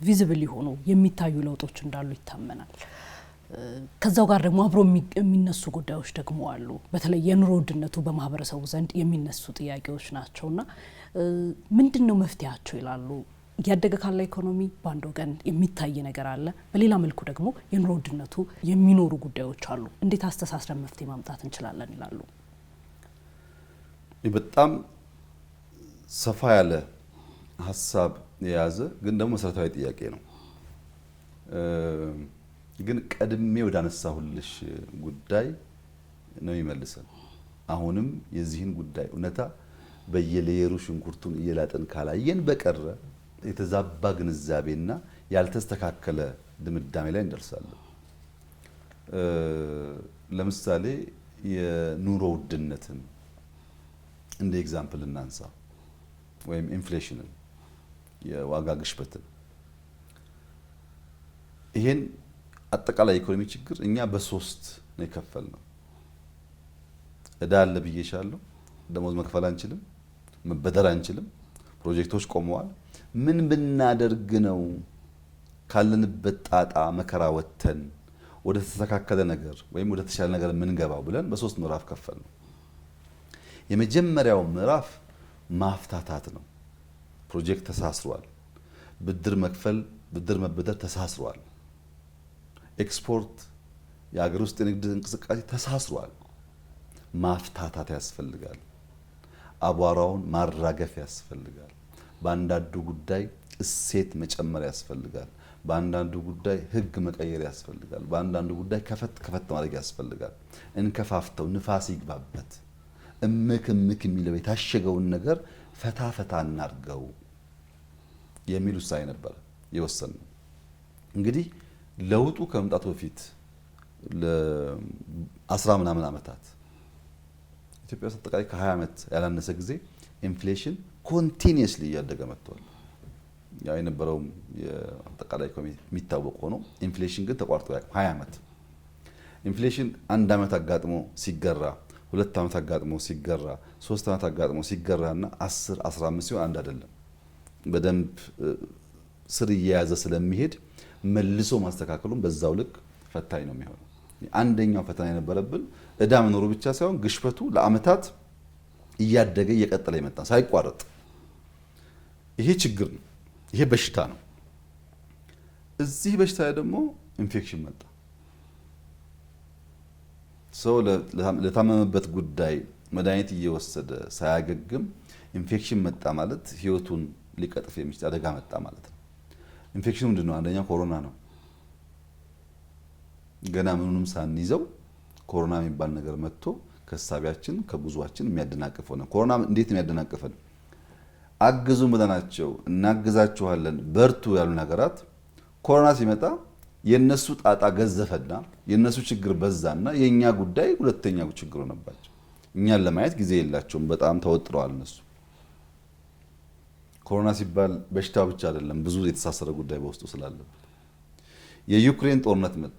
ቪዚብል የሆኑ የሚታዩ ለውጦች እንዳሉ ይታመናል። ከዛው ጋር ደግሞ አብሮ የሚነሱ ጉዳዮች ደግሞ አሉ። በተለይ የኑሮ ውድነቱ በማህበረሰቡ ዘንድ የሚነሱ ጥያቄዎች ናቸውና ምንድነው መፍትያቸው ይላሉ? ያደገ ካለ ኢኮኖሚ ባንድ ወገን የሚታይ ነገር አለ፣ በሌላ መልኩ ደግሞ የኑሮ ውድነቱ የሚኖሩ ጉዳዮች አሉ። እንዴት አስተሳስረን መፍትሄ ማምጣት እንችላለን ይላሉ? በጣም ሰፋ ያለ ሀሳብ የያዘ ግን ደግሞ መሰረታዊ ጥያቄ ነው። ግን ቀድሜ ወደ አነሳሁልሽ ጉዳይ ነው ይመልሰን። አሁንም የዚህን ጉዳይ እውነታ በየሌየሩ ሽንኩርቱን እየላጠን ካላየን በቀረ የተዛባ ግንዛቤና ያልተስተካከለ ድምዳሜ ላይ እንደርሳለን። ለምሳሌ የኑሮ ውድነትን እንደ ኤግዛምፕል እናንሳ፣ ወይም ኢንፍሌሽንን፣ የዋጋ ግሽበትን። ይሄን አጠቃላይ ኢኮኖሚ ችግር እኛ በሶስት ነው የከፈልነው። እዳ አለ ብዬሻለሁ። ደሞዝ መክፈል አንችልም፣ መበደር አንችልም፣ ፕሮጀክቶች ቆመዋል። ምን ብናደርግ ነው ካለንበት ጣጣ መከራ ወጥተን ወደ ተስተካከለ ነገር ወይም ወደ ተሻለ ነገር የምንገባው ብለን በሶስት ምዕራፍ ከፈልነው። የመጀመሪያው ምዕራፍ ማፍታታት ነው። ፕሮጀክት ተሳስሯል። ብድር መክፈል፣ ብድር መበደር ተሳስሯል። ኤክስፖርት፣ የሀገር ውስጥ የንግድ እንቅስቃሴ ተሳስሯል። ማፍታታት ያስፈልጋል። አቧራውን ማራገፍ ያስፈልጋል። በአንዳንዱ ጉዳይ እሴት መጨመር ያስፈልጋል። በአንዳንዱ ጉዳይ ህግ መቀየር ያስፈልጋል። በአንዳንዱ ጉዳይ ከፈት ማድረግ ያስፈልጋል። እንከፋፍተው፣ ንፋስ ይግባበት። እምክ የሚለው የታሸገውን ነገር ፈታ ፈታ እናርገው የሚል ውሳኔ ነበር የወሰነው። እንግዲህ ለውጡ ከመምጣቱ በፊት ለ10 ምናምን ዓመታት ኢትዮጵያ ውስጥ አጠቃላይ ከ20 ዓመት ያላነሰ ጊዜ ኢንፍሌሽን ኮንቲኒየስሊ እያደገ መጥቷል። ያ የነበረው የአጠቃላይ ኢኮኖሚ የሚታወቅ ሆኖ ኢንፍሌሽን ግን ተቋርጦ ያውቃል። 20 ዓመት ኢንፍሌሽን አንድ ዓመት አጋጥሞ ሲገራ፣ 2 ዓመት አጋጥሞ ሲገራ፣ 3 ዓመት አጋጥሞ ሲገራና 10 15 ሲሆን አንድ አይደለም። በደንብ ስር እየያዘ ስለሚሄድ መልሶ ማስተካከሉን በዛው ልክ ፈታኝ ነው የሚሆነው። አንደኛው ፈተና የነበረብን እዳ መኖሩ ብቻ ሳይሆን ግሽበቱ ለአመታት እያደገ እየቀጠለ ይመጣ ሳይቋረጥ። ይሄ ችግር ነው። ይሄ በሽታ ነው። እዚህ በሽታ ደግሞ ኢንፌክሽን መጣ። ሰው ለታመመበት ጉዳይ መድኃኒት እየወሰደ ሳያገግም ኢንፌክሽን መጣ ማለት ህይወቱን ሊቀጥፍ የሚችል አደጋ መጣ ማለት ነው። ኢንፌክሽኑ ምንድነው? አንደኛው ኮሮና ነው። ገና ምኑንም ሳንይዘው ኮሮና የሚባል ነገር መጥቶ ከሳቢያችን ከጉዟችን የሚያደናቅፍ ሆነ። ኮሮና እንዴት የሚያደናቅፈን? አግዙን ብለናቸው እናግዛችኋለን በርቱ ያሉ ነገራት ኮሮና ሲመጣ የነሱ ጣጣ ገዘፈና የነሱ ችግር በዛና የኛ ጉዳይ ሁለተኛው ችግር ሆነባቸው። እኛን ለማየት ጊዜ የላቸውም። በጣም ተወጥረዋል እነሱ። ኮሮና ሲባል በሽታው ብቻ አይደለም፣ ብዙ የተሳሰረ ጉዳይ በውስጡ ስላለበት። የዩክሬን ጦርነት መጣ።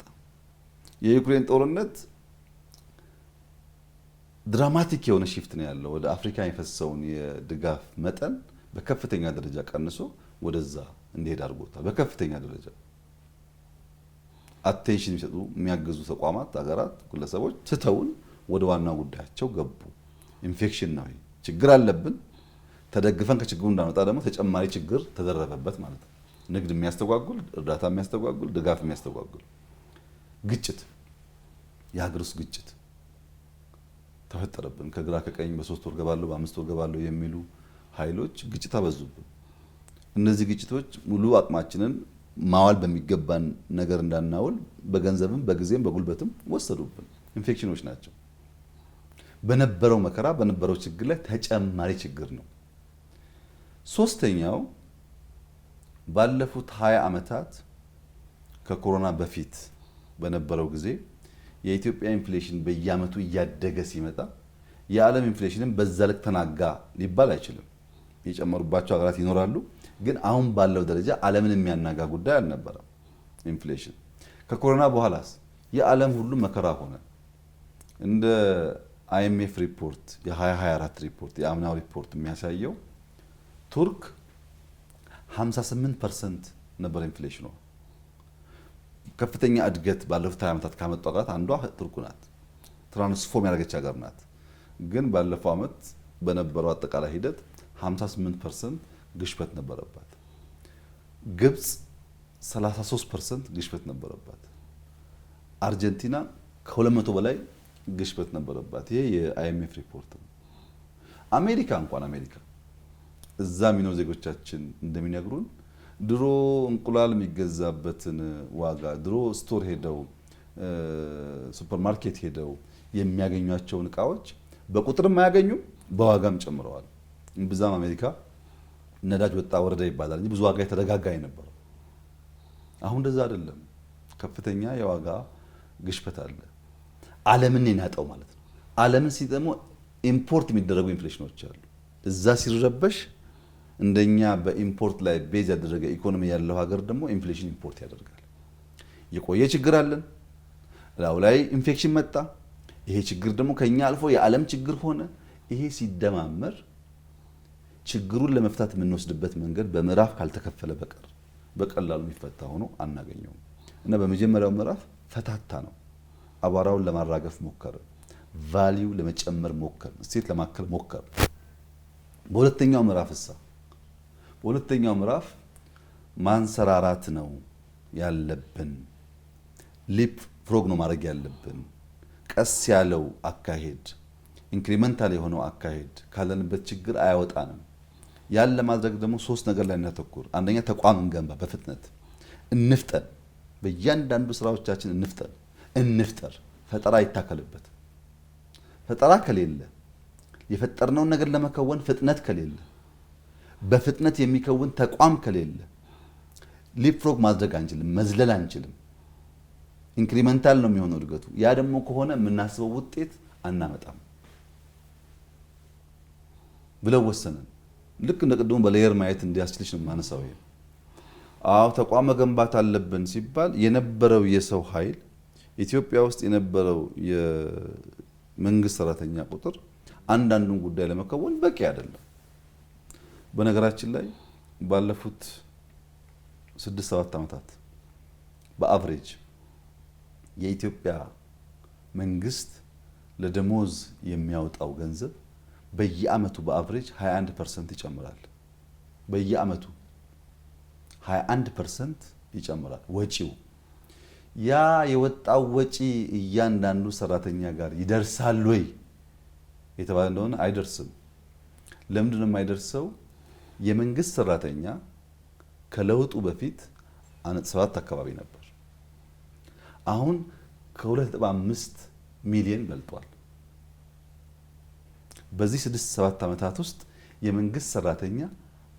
የዩክሬን ጦርነት ድራማቲክ የሆነ ሺፍት ነው ያለው። ወደ አፍሪካ የፈሰውን የድጋፍ መጠን በከፍተኛ ደረጃ ቀንሶ ወደዛ እንዲሄድ አድርጎታል። በከፍተኛ ደረጃ አቴንሽን የሚሰጡ የሚያግዙ ተቋማት፣ ሀገራት፣ ግለሰቦች ትተውን ወደ ዋናው ጉዳያቸው ገቡ። ኢንፌክሽን ነው። ችግር አለብን። ተደግፈን ከችግሩ እንዳንወጣ ደግሞ ተጨማሪ ችግር ተደረበበት ማለት ነው። ንግድ የሚያስተጓጉል፣ እርዳታ የሚያስተጓጉል፣ ድጋፍ የሚያስተጓጉል፣ ግጭት፣ የሀገር ውስጥ ግጭት ተፈጠረብን። ከግራ ከቀኝ በ3 ወር ገባለሁ በ5 ወር ገባለሁ የሚሉ ኃይሎች ግጭት አበዙብን። እነዚህ ግጭቶች ሙሉ አቅማችንን ማዋል በሚገባን ነገር እንዳናውል በገንዘብም በጊዜም በጉልበትም ወሰዱብን። ኢንፌክሽኖች ናቸው። በነበረው መከራ በነበረው ችግር ላይ ተጨማሪ ችግር ነው። ሶስተኛው ባለፉት 20 ዓመታት ከኮሮና በፊት በነበረው ጊዜ የኢትዮጵያ ኢንፍሌሽን በየአመቱ እያደገ ሲመጣ የዓለም ኢንፍሌሽንን በዛ ልክ ተናጋ ሊባል አይችልም። የጨመሩባቸው ሀገራት ይኖራሉ፣ ግን አሁን ባለው ደረጃ ዓለምን የሚያናጋ ጉዳይ አልነበረም። ኢንፍሌሽን ከኮሮና በኋላስ የዓለም ሁሉ መከራ ሆነ። እንደ IMF ሪፖርት የ2024 ሪፖርት የአምናው ሪፖርት የሚያሳየው ቱርክ 58% ነበር ኢንፍሌሽኑ። ከፍተኛ እድገት ባለፉት 20 ዓመታት ካመጡ ሀገራት አንዷ ቱርክ ናት። ትራንስፎርም ያደረገች ሀገር ናት። ግን ባለፈው ዓመት በነበረው አጠቃላይ ሂደት 58% ግሽበት ነበረባት። ግብጽ 33% ግሽበት ነበረባት። አርጀንቲና ከ200 በላይ ግሽበት ነበረባት። ይሄ የአይኤምኤፍ ሪፖርት ነው። አሜሪካ እዛ የሚኖሩ ዜጎቻችን እንደሚነግሩን ድሮ እንቁላል የሚገዛበትን ዋጋ ድሮ ስቶር ሄደው ሱፐርማርኬት ሄደው የሚያገኟቸውን እቃዎች በቁጥርም አያገኙም፣ በዋጋም ጨምረዋል። ብዛም አሜሪካ ነዳጅ ወጣ ወረደ ይባላል እንጂ ብዙ ዋጋ የተረጋጋ የነበረው። አሁን እንደዛ አይደለም። ከፍተኛ የዋጋ ግሽበት አለ። ዓለምን የናጠው ማለት ነው። ዓለምን ሲጠሙ ኢምፖርት የሚደረጉ ኢንፍሌሽኖች አሉ። እዛ ሲረበሽ እንደኛ በኢምፖርት ላይ ቤዝ ያደረገ ኢኮኖሚ ያለው ሀገር ደግሞ ኢንፍሌሽን ኢምፖርት ያደርጋል። የቆየ ችግር አለን። ላው ላይ ኢንፌክሽን መጣ። ይሄ ችግር ደግሞ ከኛ አልፎ የዓለም ችግር ሆነ። ይሄ ሲደማመር ችግሩን ለመፍታት የምንወስድበት መንገድ በምዕራፍ ካልተከፈለ በቀር በቀላሉ የሚፈታ ሆኖ አናገኘውም። እና በመጀመሪያው ምዕራፍ ፈታታ ነው። አቧራውን ለማራገፍ ሞከረ፣ ቫልዩ ለመጨመር ሞከረ፣ እሴት ለማከል ሞከረ። በሁለተኛው ምዕራፍ ማንሰራራት ነው ያለብን። ሊፕ ፍሮግ ነው ማድረግ ያለብን። ቀስ ያለው አካሄድ፣ ኢንክሪመንታል የሆነው አካሄድ ካለንበት ችግር አያወጣንም። ያን ለማድረግ ደግሞ 3 ነገር ላይ እናተኩር። አንደኛ ተቋም እንገንባ፣ በፍጥነት እንፍጠን። በእያንዳንዱ ስራዎቻችን እንፍጠር። ፈጠራ ይታከልበት። ፈጠራ ከሌለ የፈጠርነውን ነገር ለመከወን ፍጥነት ከሌለ በፍጥነት የሚከውን ተቋም ከሌለ ሊፕፍሮግ ማድረግ አንችልም፣ መዝለል አንችልም። ኢንክሪመንታል ነው የሚሆነው እድገቱ። ያ ደግሞ ከሆነ የምናስበው ውጤት አናመጣም ብለው ወሰንን። ልክ እንደ ቅድሙ በሌየር ማየት እንዲያስችልሽ ነው ማነሳው። ይሄ ተቋም መገንባት አለብን ሲባል የነበረው የሰው ኃይል ኢትዮጵያ ውስጥ የነበረው የመንግስት ሰራተኛ ቁጥር አንዳንዱን ጉዳይ ለመከወን በቂ አይደለም። በነገራችን ላይ ባለፉት 6-7 ዓመታት በአቨሬጅ የኢትዮጵያ መንግስት ለደሞዝ የሚያወጣው ገንዘብ በየአመቱ በአቨሬጅ 21% ይጨምራል። በየአመቱ 21% ይጨምራል ወጪው። ያ የወጣው ወጪ እያንዳንዱ ሰራተኛ ጋር ይደርሳል ወይ የተባለ እንደሆነ አይደርስም። ለምንድን ነው የማይደርሰው? የመንግስት ሰራተኛ ከለውጡ በፊት 7 አካባቢ ነበር። አሁን ከ2.5 ሚሊዮን በልጧል። በዚህ 6-7 ዓመታት ውስጥ የመንግስት ሰራተኛ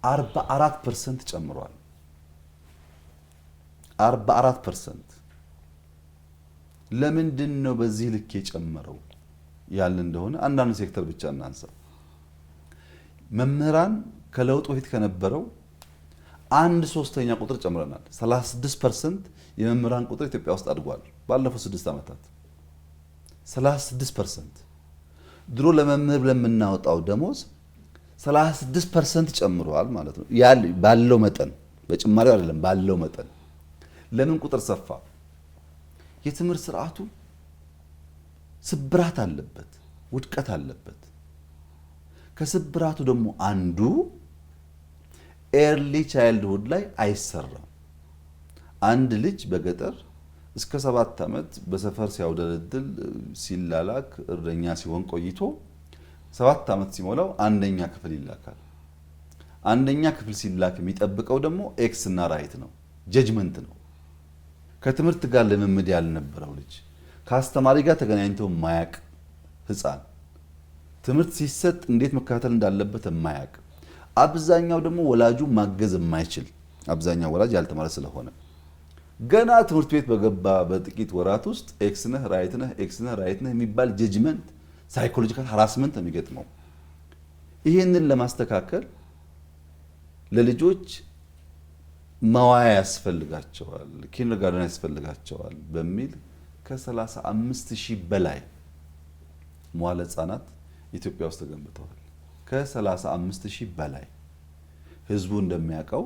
44% ጨምሯል። 44%። ለምንድን ነው በዚህ ልክ የጨመረው ያለ እንደሆነ አንዳንድ ሴክተር ብቻ እናንሳ። መምህራን ከለውጡ በፊት ከነበረው 1/3 ቁጥር ጨምረናል። 36% የመምህራን ቁጥር ኢትዮጵያ ውስጥ አድጓል ባለፉት 6 ዓመታት 36%። ድሮ ለመምህር ለምናወጣው ደሞዝ 36% ጨምሯል ማለት ነው። ባለው መጠን በጭማሪው አይደለም፣ ባለው መጠን። ለምን ቁጥር ሰፋ? የትምህርት ስርዓቱ ስብራት አለበት፣ ውድቀት አለበት። ከስብራቱ ደግሞ አንዱ ኤርሊ ቻይልድሁድ ላይ አይሰራም። አንድ ልጅ በገጠር እስከ 7 ዓመት በሰፈር ሲያውደለድል ሲላላክ እረኛ ሲሆን ቆይቶ 7 ዓመት ሲሞላው አንደኛ ክፍል ይላካል። አንደኛ ክፍል ሲላክ የሚጠብቀው ደግሞ ኤክስ እና ራይት ነው፣ ጀጅመንት ነው። ከትምህርት ጋር ልምምድ ያልነበረው ልጅ፣ ከአስተማሪ ጋር ተገናኝቶ ማያቅ ህፃን፣ ትምህርት ሲሰጥ እንዴት መከታተል እንዳለበት ማያቅ፣ አብዛኛው ደግሞ ወላጁ ማገዝ የማይችል አብዛኛው ወላጅ ያልተማረ ስለሆነ ገና ትምህርት ቤት በገባ በጥቂት ወራት ውስጥ ኤክስ ነህ ራይት ነህ ኤክስ ነህ ራይት ነህ የሚባል ጀጅመንት፣ ሳይኮሎጂካል ሃራስመንት የሚገጥመው። ይህንን ለማስተካከል ለልጆች መዋያ ያስፈልጋቸዋል፣ ኪንደርጋርተን ያስፈልጋቸዋል በሚል ከ35,000 በላይ መዋለ ህጻናት ኢትዮጵያ ውስጥ ተገንብተዋል። ከ35,000 በላይ ህዝቡ እንደሚያውቀው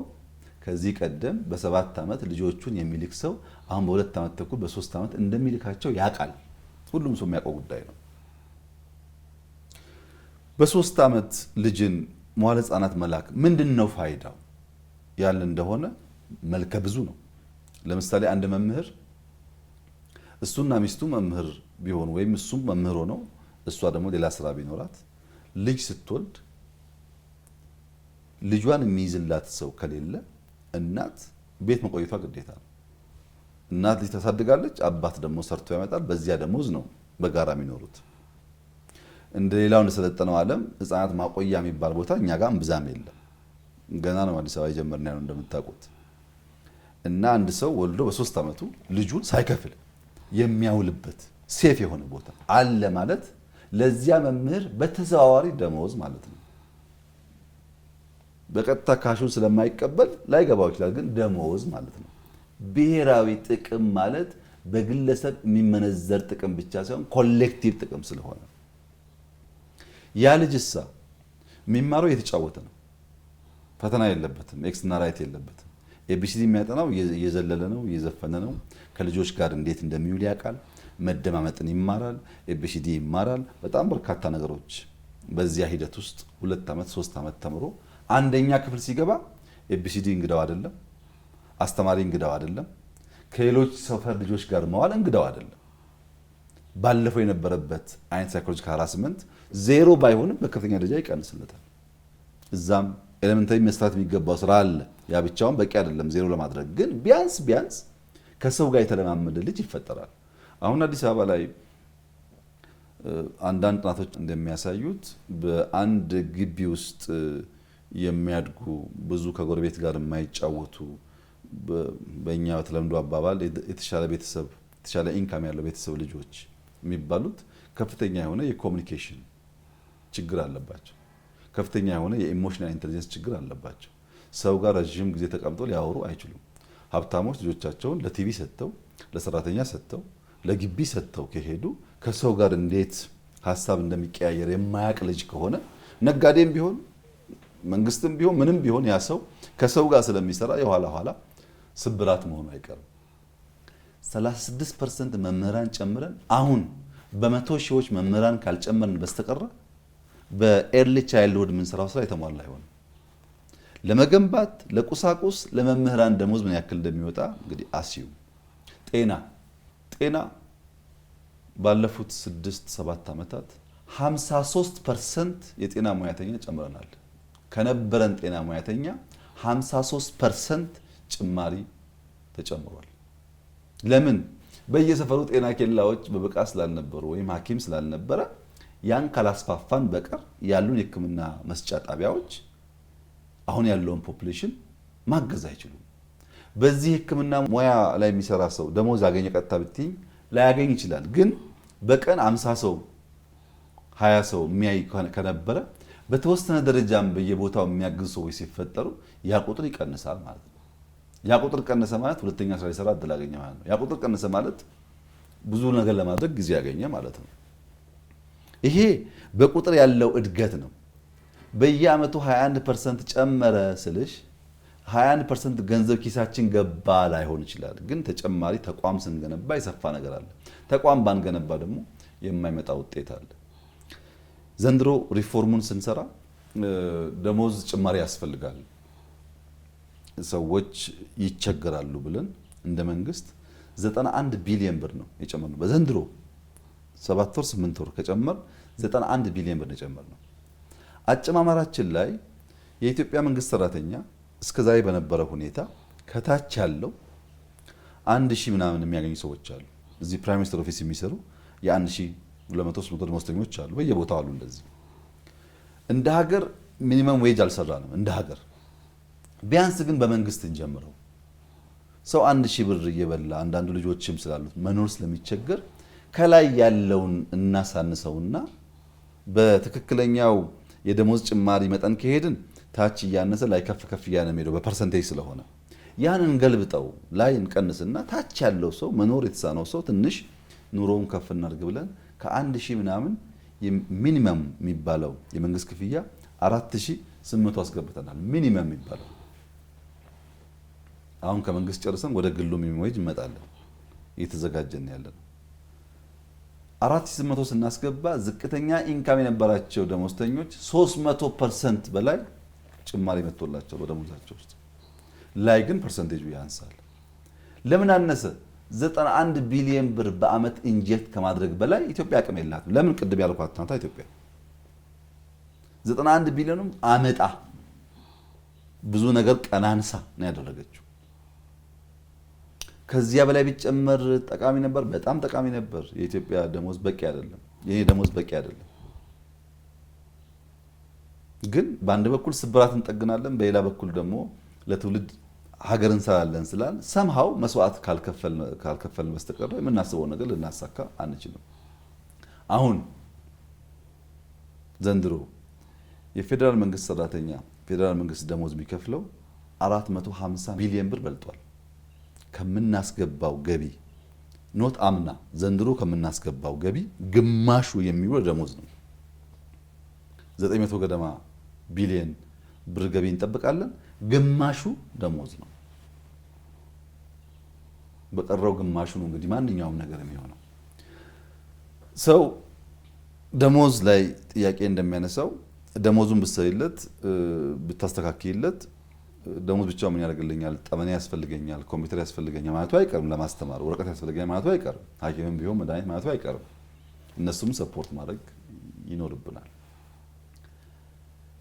ከዚህ ቀደም በ7 ዓመት ልጆቹን የሚልክ ሰው አሁን በ2 ዓመት ተኩል በ3 ዓመት እንደሚልካቸው ያውቃል። ሁሉም ሰው የሚያውቀው ጉዳይ ነው። በ3 ዓመት ልጅን መዋለ ሕፃናት መላክ ምንድነው ፋይዳው ያለ እንደሆነ መልከ ብዙ ነው። ለምሳሌ አንድ መምህር እሱና ሚስቱ መምህር ቢሆኑ ወይም እሱም መምህር ሆነው እሷ ደግሞ ሌላ ስራ ቢኖራት ልጅ ስትወልድ ልጇን የሚይዝላት ሰው ከሌለ እናት ቤት መቆየቷ ግዴታ ነው። እናት ልጅ ታሳድጋለች፣ አባት ደግሞ ሰርቶ ያመጣል። በዚያ ደሞዝ ነው በጋራ የሚኖሩት። እንደ ሌላው እንደሰለጠነው ዓለም ሕፃናት ማቆያ የሚባል ቦታ እኛ ጋር እምብዛም የለም። ገና ነው አዲስ አበባ የጀመርን ያለው እንደምታውቁት። እና አንድ ሰው ወልዶ በ3 ዓመቱ ልጁን ሳይከፍል የሚያውልበት ሴፍ የሆነ ቦታ አለ ማለት ለዚያ መምህር በተዘዋዋሪ ደሞዝ ማለት ነው። በቀጥታ ካሹን ስለማይቀበል ላይገባው ይችላል፣ ግን ደሞዝ ማለት ነው። ብሔራዊ ጥቅም ማለት በግለሰብ የሚመነዘር ጥቅም ብቻ ሳይሆን ኮሌክቲቭ ጥቅም ስለሆነ ያ ልጅሳ የሚማረው እየተጫወተ ነው። ፈተና የለበትም፣ ኤክስና ራይት የለበትም። ኤቢሲዲ የሚያጠናው እየዘለለ ነው፣ እየዘፈነ ነው። ከልጆች ጋር እንዴት እንደሚውል ያውቃል። መደማመጥን ይማራል፣ ኤቢሲዲ ይማራል። በጣም በርካታ ነገሮች በዚያ ሂደት ውስጥ 2 ዓመት 3 ዓመት ተምሮ አንደኛ ክፍል ሲገባ ኤቢሲዲ እንግዳው አይደለም፣ አስተማሪ እንግዳው አይደለም፣ ከሌሎች ሰፈር ልጆች ጋር መዋል እንግዳው አይደለም። ባለፈው የነበረበት አይነት ሳይኮሎጂካል ሃራስመንት ዜሮ ባይሆንም በከፍተኛ ደረጃ ይቀንስለታል። እዛም ኤሌመንታሪ መስራት የሚገባው ስራ አለ። ያ ብቻውን በቂ አይደለም ዜሮ ለማድረግ፣ ግን ቢያንስ ከሰው ጋር የተለማመደ ልጅ ይፈጠራል። አሁን አዲስ አበባ ላይ አንዳንድ ጥናቶች እንደሚያሳዩት በአንድ ግቢ ውስጥ የሚያድጉ ብዙ ከጎረቤት ጋር የማይጫወቱ በእኛ በተለምዶ አባባል የተሻለ ቤተሰብ የተሻለ ኢንካም ያለው ቤተሰብ ልጆች የሚባሉት ከፍተኛ የሆነ የኮሚኒኬሽን ችግር አለባቸው። ከፍተኛ የሆነ የኢሞሽናል ኢንተለጀንስ ችግር አለባቸው። ሰው ጋር ረጅም ጊዜ ተቀምጠው ሊያወሩ አይችሉም። ሀብታሞች ልጆቻቸውን ለቲቪ ሰጥተው፣ ለሰራተኛ ሰጥተው፣ ለግቢ ሰጥተው ከሄዱ ከሰው ጋር እንዴት ሀሳብ እንደሚቀያየር የማያቅ ልጅ ከሆነ ነጋዴም ቢሆን መንግስትም ቢሆን ምንም ቢሆን ያ ሰው ከሰው ጋር ስለሚሰራ የኋላ ኋላ ስብራት መሆኑ አይቀርም። 36% መምህራን ጨምረን አሁን በመቶ ሺዎች መምህራን ካልጨመርን በስተቀር በኤርሊ ቻይልድሁድ የምንሰራው ስራ የተሟላ አይሆንም። ለመገንባት ለቁሳቁስ ለመምህራን ደሞዝ ምን ያክል እንደሚወጣ እንግዲህ አስዩ። ጤና ባለፉት 6-7 ዓመታት 53% የጤና ሙያተኛ ጨምረናል። ከነበረን ጤና ሙያተኛ 53% ጭማሪ ተጨምሯል። ለምን? በየሰፈሩ ጤና ኬላዎች በብቃት ስላልነበሩ ወይም ሐኪም ስላልነበረ ያን ካላስፋፋን በቀር ያሉን የሕክምና መስጫ ጣቢያዎች አሁን ያለውን ፖፑሌሽን ማገዝ አይችሉም። በዚህ ሕክምና ሙያ ላይ የሚሰራ ሰው ደሞዝ ያገኘ ቀጥታ ብትይ ላያገኝ ይችላል። ግን በቀን 50 ሰው 20 ሰው የሚያይ ከነበረ በተወሰነ ደረጃም በየቦታው የሚያግዙ ሰዎች ሲፈጠሩ ያ ቁጥር ይቀንሳል ማለት ነው። ያ ቁጥር ቀነሰ ማለት ሁለተኛ ስራ ይሰራ እድል አገኘ ማለት ነው። ያ ቁጥር ቀነሰ ማለት ብዙ ነገር ለማድረግ ጊዜ ያገኘ ማለት ነው። ይሄ በቁጥር ያለው እድገት ነው። በየአመቱ 21% ጨመረ ስልሽ 21% ገንዘብ ኪሳችን ገባ ላይሆን ይችላል። ግን ተጨማሪ ተቋም ስንገነባ የሰፋ ነገር አለ። ተቋም ባንገነባ ደግሞ የማይመጣ ውጤት አለ። ዘንድሮ ሪፎርሙን ስንሰራ ደሞዝ ጭማሪ ያስፈልጋል፣ ሰዎች ይቸገራሉ ብለን እንደ መንግስት 91 ቢሊዮን ብር ነው የጨመርነው። በዘንድሮ 7 ወር 8 ወር ከጨመር 91 ቢሊዮን ብር ነው የጨመርነው። አጨማመራችን ላይ የኢትዮጵያ መንግስት ሰራተኛ እስከዛሬ በነበረ ሁኔታ ከታች ያለው 1000 ምናምን የሚያገኙ ሰዎች አሉ። እዚህ ፕራይም ሚኒስተር ኦፊስ የሚሰሩ የ1200 ደሞዝተኞች አሉ፣ በየቦታው አሉ። እንደዚህ እንደ ሀገር ሚኒመም ዌጅ አልሰራንም እንደ ሀገር። ቢያንስ ግን በመንግስት እንጀምረው። ሰው 1000 ብር እየበላ አንዳንዱ ልጆችም ስላሉት መኖር ስለሚቸገር ከላይ ያለውን እናሳንሰውና በትክክለኛው የደሞዝ ጭማሪ መጠን ከሄድን ታች እያነሰ ላይ ከፍ ከፍ እያለ ነው በፐርሰንቴጅ ስለሆነ ያንን ገልብጠው ላይ እንቀንስና ታች ያለው ሰው መኖር የተሳነው ሰው ትንሽ ኑሮውን ከፍ እናድርግ ብለን ከ1000 ምናምን ሚኒመም የሚባለው የመንግስት ክፍያ 4800 አስገብተናል። ሚኒመም የሚባለው አሁን ከመንግስት ጨርሰን ወደ ግሉ ሚኒመም ዌጅ እንመጣለን። እየተዘጋጀን ያለነው 4800 ስናስገባ ዝቅተኛ ኢንካም የነበራቸው ደሞዝተኞች 300% በላይ ጭማሪ መጥቶላቸው በደሞዛቸው ውስጥ ላይ ግን ፐርሰንቴጁ ያንሳል። ለምን አነሰ? 91 ቢሊዮን ብር በአመት ኢንጀክት ከማድረግ በላይ ኢትዮጵያ አቅም የላትም። ለምን? ቅድም ያልኳት ናታ ኢትዮጵያ 91 ቢሊዮንም አመጣ ብዙ ነገር ቀናንሳ ነው ያደረገችው። ከዚያ በላይ ቢጨመር ጠቃሚ ነበር፣ በጣም ጠቃሚ ነበር። የኢትዮጵያ ደሞዝ በቂ አይደለም፣ የኔ ደሞዝ በቂ አይደለም። ግን በአንድ በኩል ስብራት እንጠግናለን፣ በሌላ በኩል ደግሞ ለትውልድ ሀገር እንሰራለን ስላል ሰምሃው መስዋዕት ካልከፈልን በስተቀር የምናስበው ነገር ልናሳካ አንችልም። አሁን ዘንድሮ የፌደራል መንግስት ሰራተኛ ፌደራል መንግስት ደሞዝ የሚከፍለው 450 ቢሊዮን ብር በልጧል ከምናስገባው ገቢ። ኖት አምና ዘንድሮ ከምናስገባው ገቢ ግማሹ የሚውለው ደሞዝ ነው። 900 ገደማ ቢሊዮን ብር ገቢ እንጠብቃለን፣ ግማሹ ደሞዝ ነው። በቀረው ግማሹ ነው እንግዲህ ማንኛውም ነገር የሚሆነው። ሰው ደሞዝ ላይ ጥያቄ እንደሚያነሳው ደሞዙን ብትሰሪለት ብታስተካክይለት ደሞዝ ብቻው ምን ያደርግልኛል፣ ጠመኔ ያስፈልገኛል፣ ኮምፒውተር ያስፈልገኛል ማለቱ አይቀርም፣ ለማስተማር ወረቀት ያስፈልገኛል ማለቱ አይቀርም፣ ሐኪምም ቢሆን መድኃኒት ማለቱ አይቀርም። እነሱም ሰፖርት ማድረግ ይኖርብናል።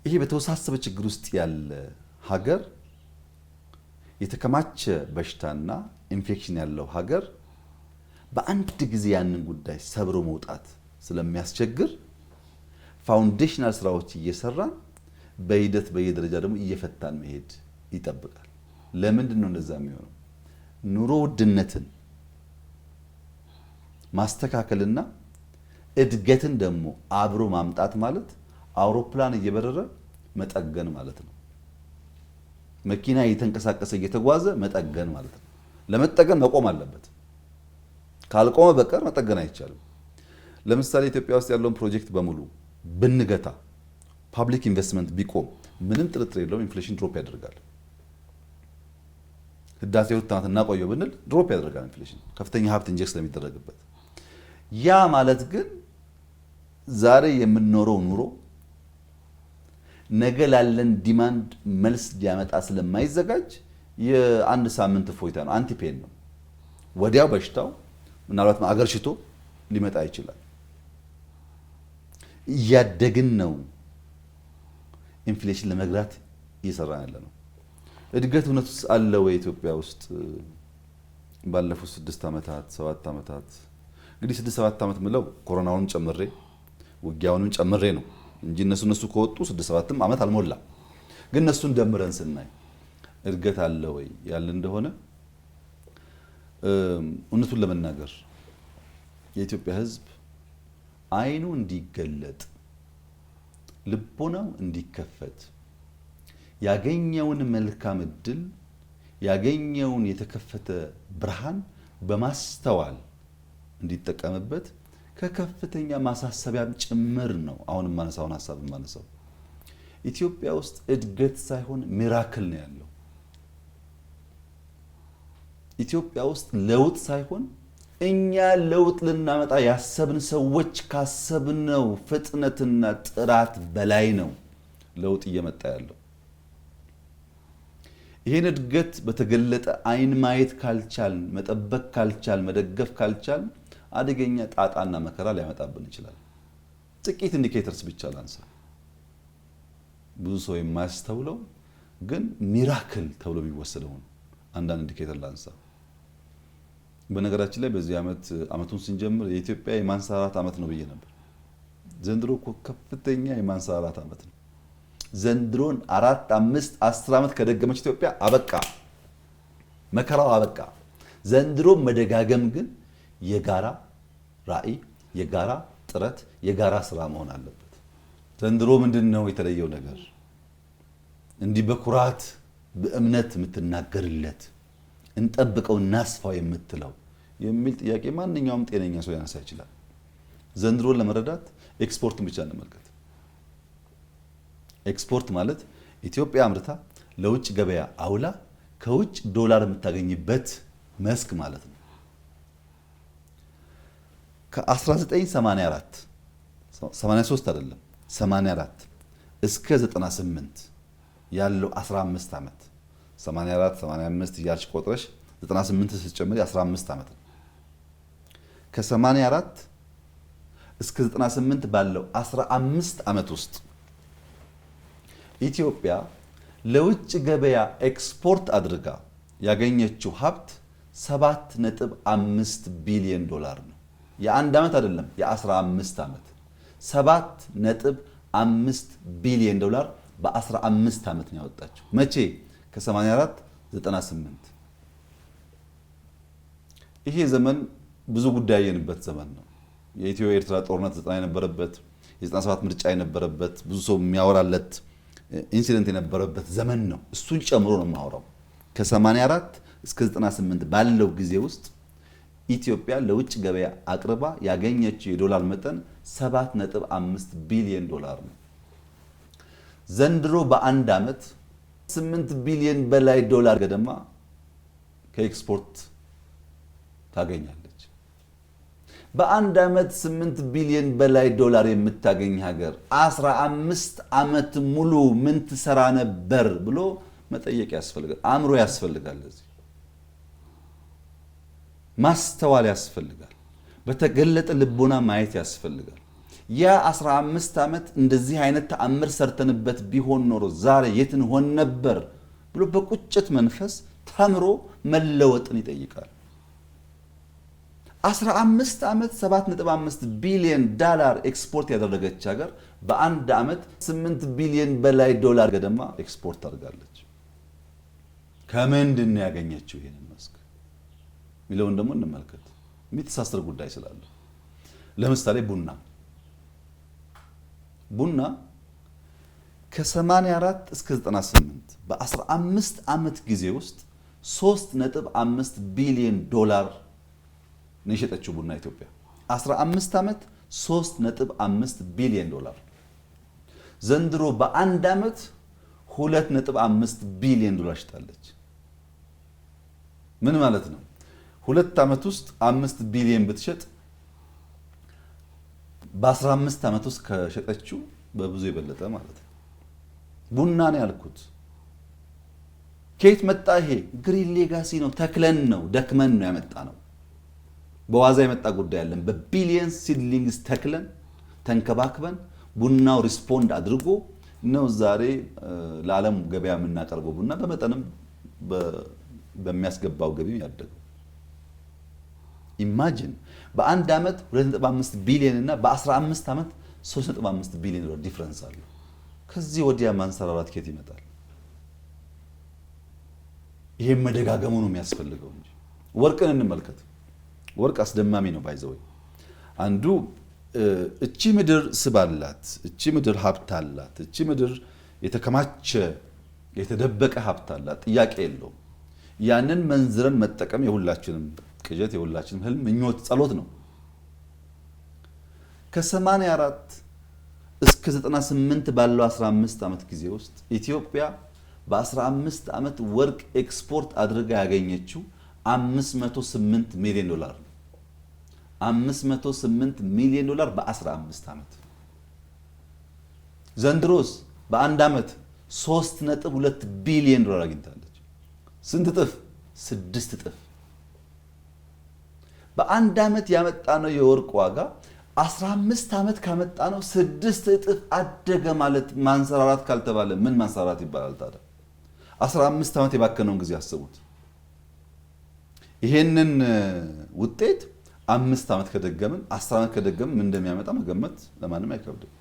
ይሄ በተወሳሰበ ችግር ውስጥ ያለ ሀገር፣ የተከማቸ በሽታና ኢንፌክሽን ያለው ሀገር በአንድ ጊዜ ያንን ጉዳይ ሰብሮ መውጣት ስለሚያስቸግር ፋውንዴሽናል ስራዎች እየሰራን በሂደት በየደረጃ ደግሞ እየፈታን መሄድ ይጠብቃል። ለምንድን ነው እንደዛ የሚሆነው? ኑሮ ውድነትን ማስተካከልና እድገትን ደግሞ አብሮ ማምጣት ማለት አውሮፕላን እየበረረ መጠገን ማለት ነው። መኪና እየተንቀሳቀሰ እየተጓዘ መጠገን ማለት ነው። ለመጠገን መቆም አለበት። ካልቆመ በቀር መጠገን አይቻልም። ለምሳሌ ኢትዮጵያ ውስጥ ያለውን ፕሮጀክት በሙሉ ብንገታ፣ ፓብሊክ ኢንቨስትመንት ቢቆም ምንም ጥርጥር የለውም ኢንፍሌሽን ድሮፕ ያደርጋል። ህዳሴ ሁለት እናቆየው ብንል ድሮፕ ያደርጋል ኢንፍሌሽን፣ ከፍተኛ ሀብት ኢንጀክት ስለሚደረግበት። ያ ማለት ግን ዛሬ የምንኖረው ኑሮ ነገ ላለን ዲማንድ መልስ ሊያመጣ ስለማይዘጋጅ የአንድ ሳምንት እፎይታ ነው፣ አንቲፔን ነው። ወዲያው በሽታው ምናልባት አገር ሽቶ ሊመጣ ይችላል። እያደግን ነው ኢንፍሌሽን ለመግራት እየሰራን ያለ ነው። እድገት እውነቱስ አለ ወይ ኢትዮጵያ ውስጥ? ባለፉት 6 ዓመታት 7 ዓመታት እንግዲህ 6-7 ዓመት ምለው ኮሮናውን ጨምሬ ውጊያውንም ጨምሬ ነው እንጂ እነሱ ከወጡ 6-7 ዓመት አልሞላ። ግን እነሱን ደምረን ስናይ እድገት አለ ወይ ያለ እንደሆነ እውነቱን ለመናገር የኢትዮጵያ ሕዝብ አይኑ እንዲገለጥ ልቦናው እንዲከፈት ያገኘውን መልካም እድል ያገኘውን የተከፈተ ብርሃን በማስተዋል እንዲጠቀምበት ከከፍተኛ ማሳሰቢያም ጭምር ነው። አሁን ማነሳውን ሐሳብ ማነሳው ኢትዮጵያ ውስጥ እድገት ሳይሆን ሚራክል ነው ያለው። ኢትዮጵያ ውስጥ ለውጥ ሳይሆን እኛ ለውጥ ልናመጣ ያሰብን ሰዎች ካሰብነው ፍጥነትና ጥራት በላይ ነው ለውጥ እየመጣ ያለው። ይሄን እድገት በተገለጠ አይን ማየት ካልቻል፣ መጠበቅ ካልቻል፣ መደገፍ ካልቻል አደገኛ ጣጣና መከራ ሊያመጣብን ይችላል። ጥቂት ኢንዲኬተርስ ብቻ ላንሳ፣ ብዙ ሰው የማያስተውለው ግን ሚራክል ተብሎ የሚወሰደው አንዳንድ ኢንዲኬተር ላንሳ። በነገራችን ላይ በዚህ አመቱን ስንጀምር የኢትዮጵያ የማንሰራራት አመት ነው ብዬ ነበር። ዘንድሮ እኮ ከፍተኛ የማንሰራራት አመት ነው። ዘንድሮን 4፣ 5፣ 10 ዓመት ከደገመች ኢትዮጵያ አበቃ፣ መከራው አበቃ። ዘንድሮ መደጋገም ግን የጋራ ራዕይ፣ የጋራ ጥረት፣ የጋራ ስራ መሆን አለበት። ዘንድሮ ምንድነው የተለየው ነገር? እንዲህ በኩራት በእምነት የምትናገርለት እንጠብቀው እናስፋው የምትለው የሚል ጥያቄ ማንኛውም ጤነኛ ሰው ያነሳ ይችላል። ዘንድሮን ለመረዳት ኤክስፖርትን ብቻ እንመልከት። ኤክስፖርት ማለት ኢትዮጵያ አምርታ ለውጭ ገበያ አውላ ከውጭ ዶላር የምታገኝበት መስክ ማለት ነው። ከ1984 83 አይደለም 84 እስከ 98 ያለው 15 ዓመት 84 85 እያልሽ ቆጥረሽ 98 ስትጨምሪ 15 ዓመት ነው። ከ84 እስከ 98 ባለው 15 ዓመት ውስጥ ኢትዮጵያ ለውጭ ገበያ ኤክስፖርት አድርጋ ያገኘችው ሀብት 7.5 ቢሊዮን ዶላር ነው። የአንድ ዓመት አይደለም፣ የ15 ዓመት 7.5 ቢሊዮን ዶላር በ15 ዓመት ነው ያወጣችው። መቼ? ከ84 98። ይሄ ዘመን ብዙ ጉዳይ ያየንበት ዘመን ነው። የኢትዮ ኤርትራ ጦርነት 90 የነበረበት፣ የ97 ምርጫ የነበረበት፣ ብዙ ሰው የሚያወራለት ኢንሲደንት የነበረበት ዘመን ነው። እሱን ጨምሮ ነው የማወራው። ከ84 እስከ 98 ባለው ጊዜ ውስጥ ኢትዮጵያ ለውጭ ገበያ አቅርባ ያገኘችው የዶላር መጠን 7.5 ቢሊዮን ዶላር ነው። ዘንድሮ በአንድ ዓመት 8 ቢሊዮን በላይ ዶላር ገደማ ከኤክስፖርት ታገኛለች። በአንድ ዓመት 8 ቢሊዮን በላይ ዶላር የምታገኝ ሀገር 15 ዓመት ሙሉ ምን ትሰራ ነበር ብሎ መጠየቅ ያስፈልጋል። አእምሮ ያስፈልጋል። ለዚህ ማስተዋል ያስፈልጋል። በተገለጠ ልቦና ማየት ያስፈልጋል። ያ 15 ዓመት እንደዚህ አይነት ተአምር ሰርተንበት ቢሆን ኖሮ ዛሬ የት እንሆን ነበር ብሎ በቁጭት መንፈስ ተምሮ መለወጥን ይጠይቃል። 15 ዓመት 7.5 ቢሊዮን ዶላር ኤክስፖርት ያደረገች ሀገር በአንድ ዓመት 8 ቢሊዮን በላይ ዶላር ገደማ ኤክስፖርት አድርጋለች። ከምንድን ነው ያገኘችው? ይሄንን መስክ ሚለውን ደግሞ እንመልከት። የሚተሳሰር ጉዳይ ስላለ ለምሳሌ ቡና ከ84 እስከ 98 በ15 ዓመት ጊዜ ውስጥ 3.5 ቢሊዮን ዶላር ነው የሸጠችው ቡና ኢትዮጵያ። 15 ዓመት 3.5 ቢሊዮን ዶላር። ዘንድሮ በአንድ ዓመት 2.5 ቢሊዮን ዶላር ሽጣለች። ምን ማለት ነው? ሁለት ዓመት ውስጥ 5 ቢሊዮን ብትሸጥ በ15 ዓመት ውስጥ ከሸጠችው በብዙ የበለጠ ማለት ነው። ቡና ነው ያልኩት። ከየት መጣ ይሄ? ግሪን ሌጋሲ ነው። ተክለን ነው፣ ደክመን ነው ያመጣ ነው። በዋዛ የመጣ ጉዳይ አለን። በቢሊየን ሲድሊንግስ ተክለን ተንከባክበን ቡናው ሪስፖንድ አድርጎ ነው ዛሬ ለዓለም ገበያ የምናቀርበው ቡና በመጠንም በሚያስገባው ገቢ ያደገው። ኢማጂን በአንድ ዓመት 2.5 ቢሊዮን እና በ15 ዓመት 3.5 ቢሊዮን ዶላር ዲፈረንስ አለው። ከዚህ ወዲያ ማንሰራራት ከየት ይመጣል? ይሄን መደጋገሙ ነው የሚያስፈልገው እንጂ። ወርቅን እንመልከት። ወርቅ አስደማሚ ነው። ባይዘው አንዱ እቺ ምድር ስባላት፣ እቺ ምድር ሀብት አላት፣ እቺ ምድር የተከማቸ የተደበቀ ሀብት አላት፣ ጥያቄ የለውም። ያንን መንዝረን መጠቀም የሁላችንም ቅዠት፣ የሁላችንም ህልም፣ ምኞት፣ ጸሎት ነው። ከ84 እስከ 98 ባለው 15 ዓመት ጊዜ ውስጥ ኢትዮጵያ በ15 ዓመት ወርቅ ኤክስፖርት አድርጋ ያገኘችው 508 ሚሊዮን ዶላር ነው። 508 ሚሊዮን ዶላር በ15 ዓመት። ዘንድሮስ በአንድ ዓመት 3.2 ቢሊዮን ዶላር አግኝታለች። ስንት እጥፍ? 6 እጥፍ። በአንድ ዓመት ያመጣነው የወርቅ ዋጋ 15 ዓመት ካመጣነው 6 እጥፍ አደገ ማለት ማንሰራራት ካልተባለ ምን ማንሰራራት ይባላል ታዲያ? 15 ዓመት የባከነውን ጊዜ አስቡት። ይሄንን ውጤት 5 ዓመት ከደገምን 10 ዓመት ከደገምን ምን እንደሚያመጣ መገመት ለማንም አይከብድም።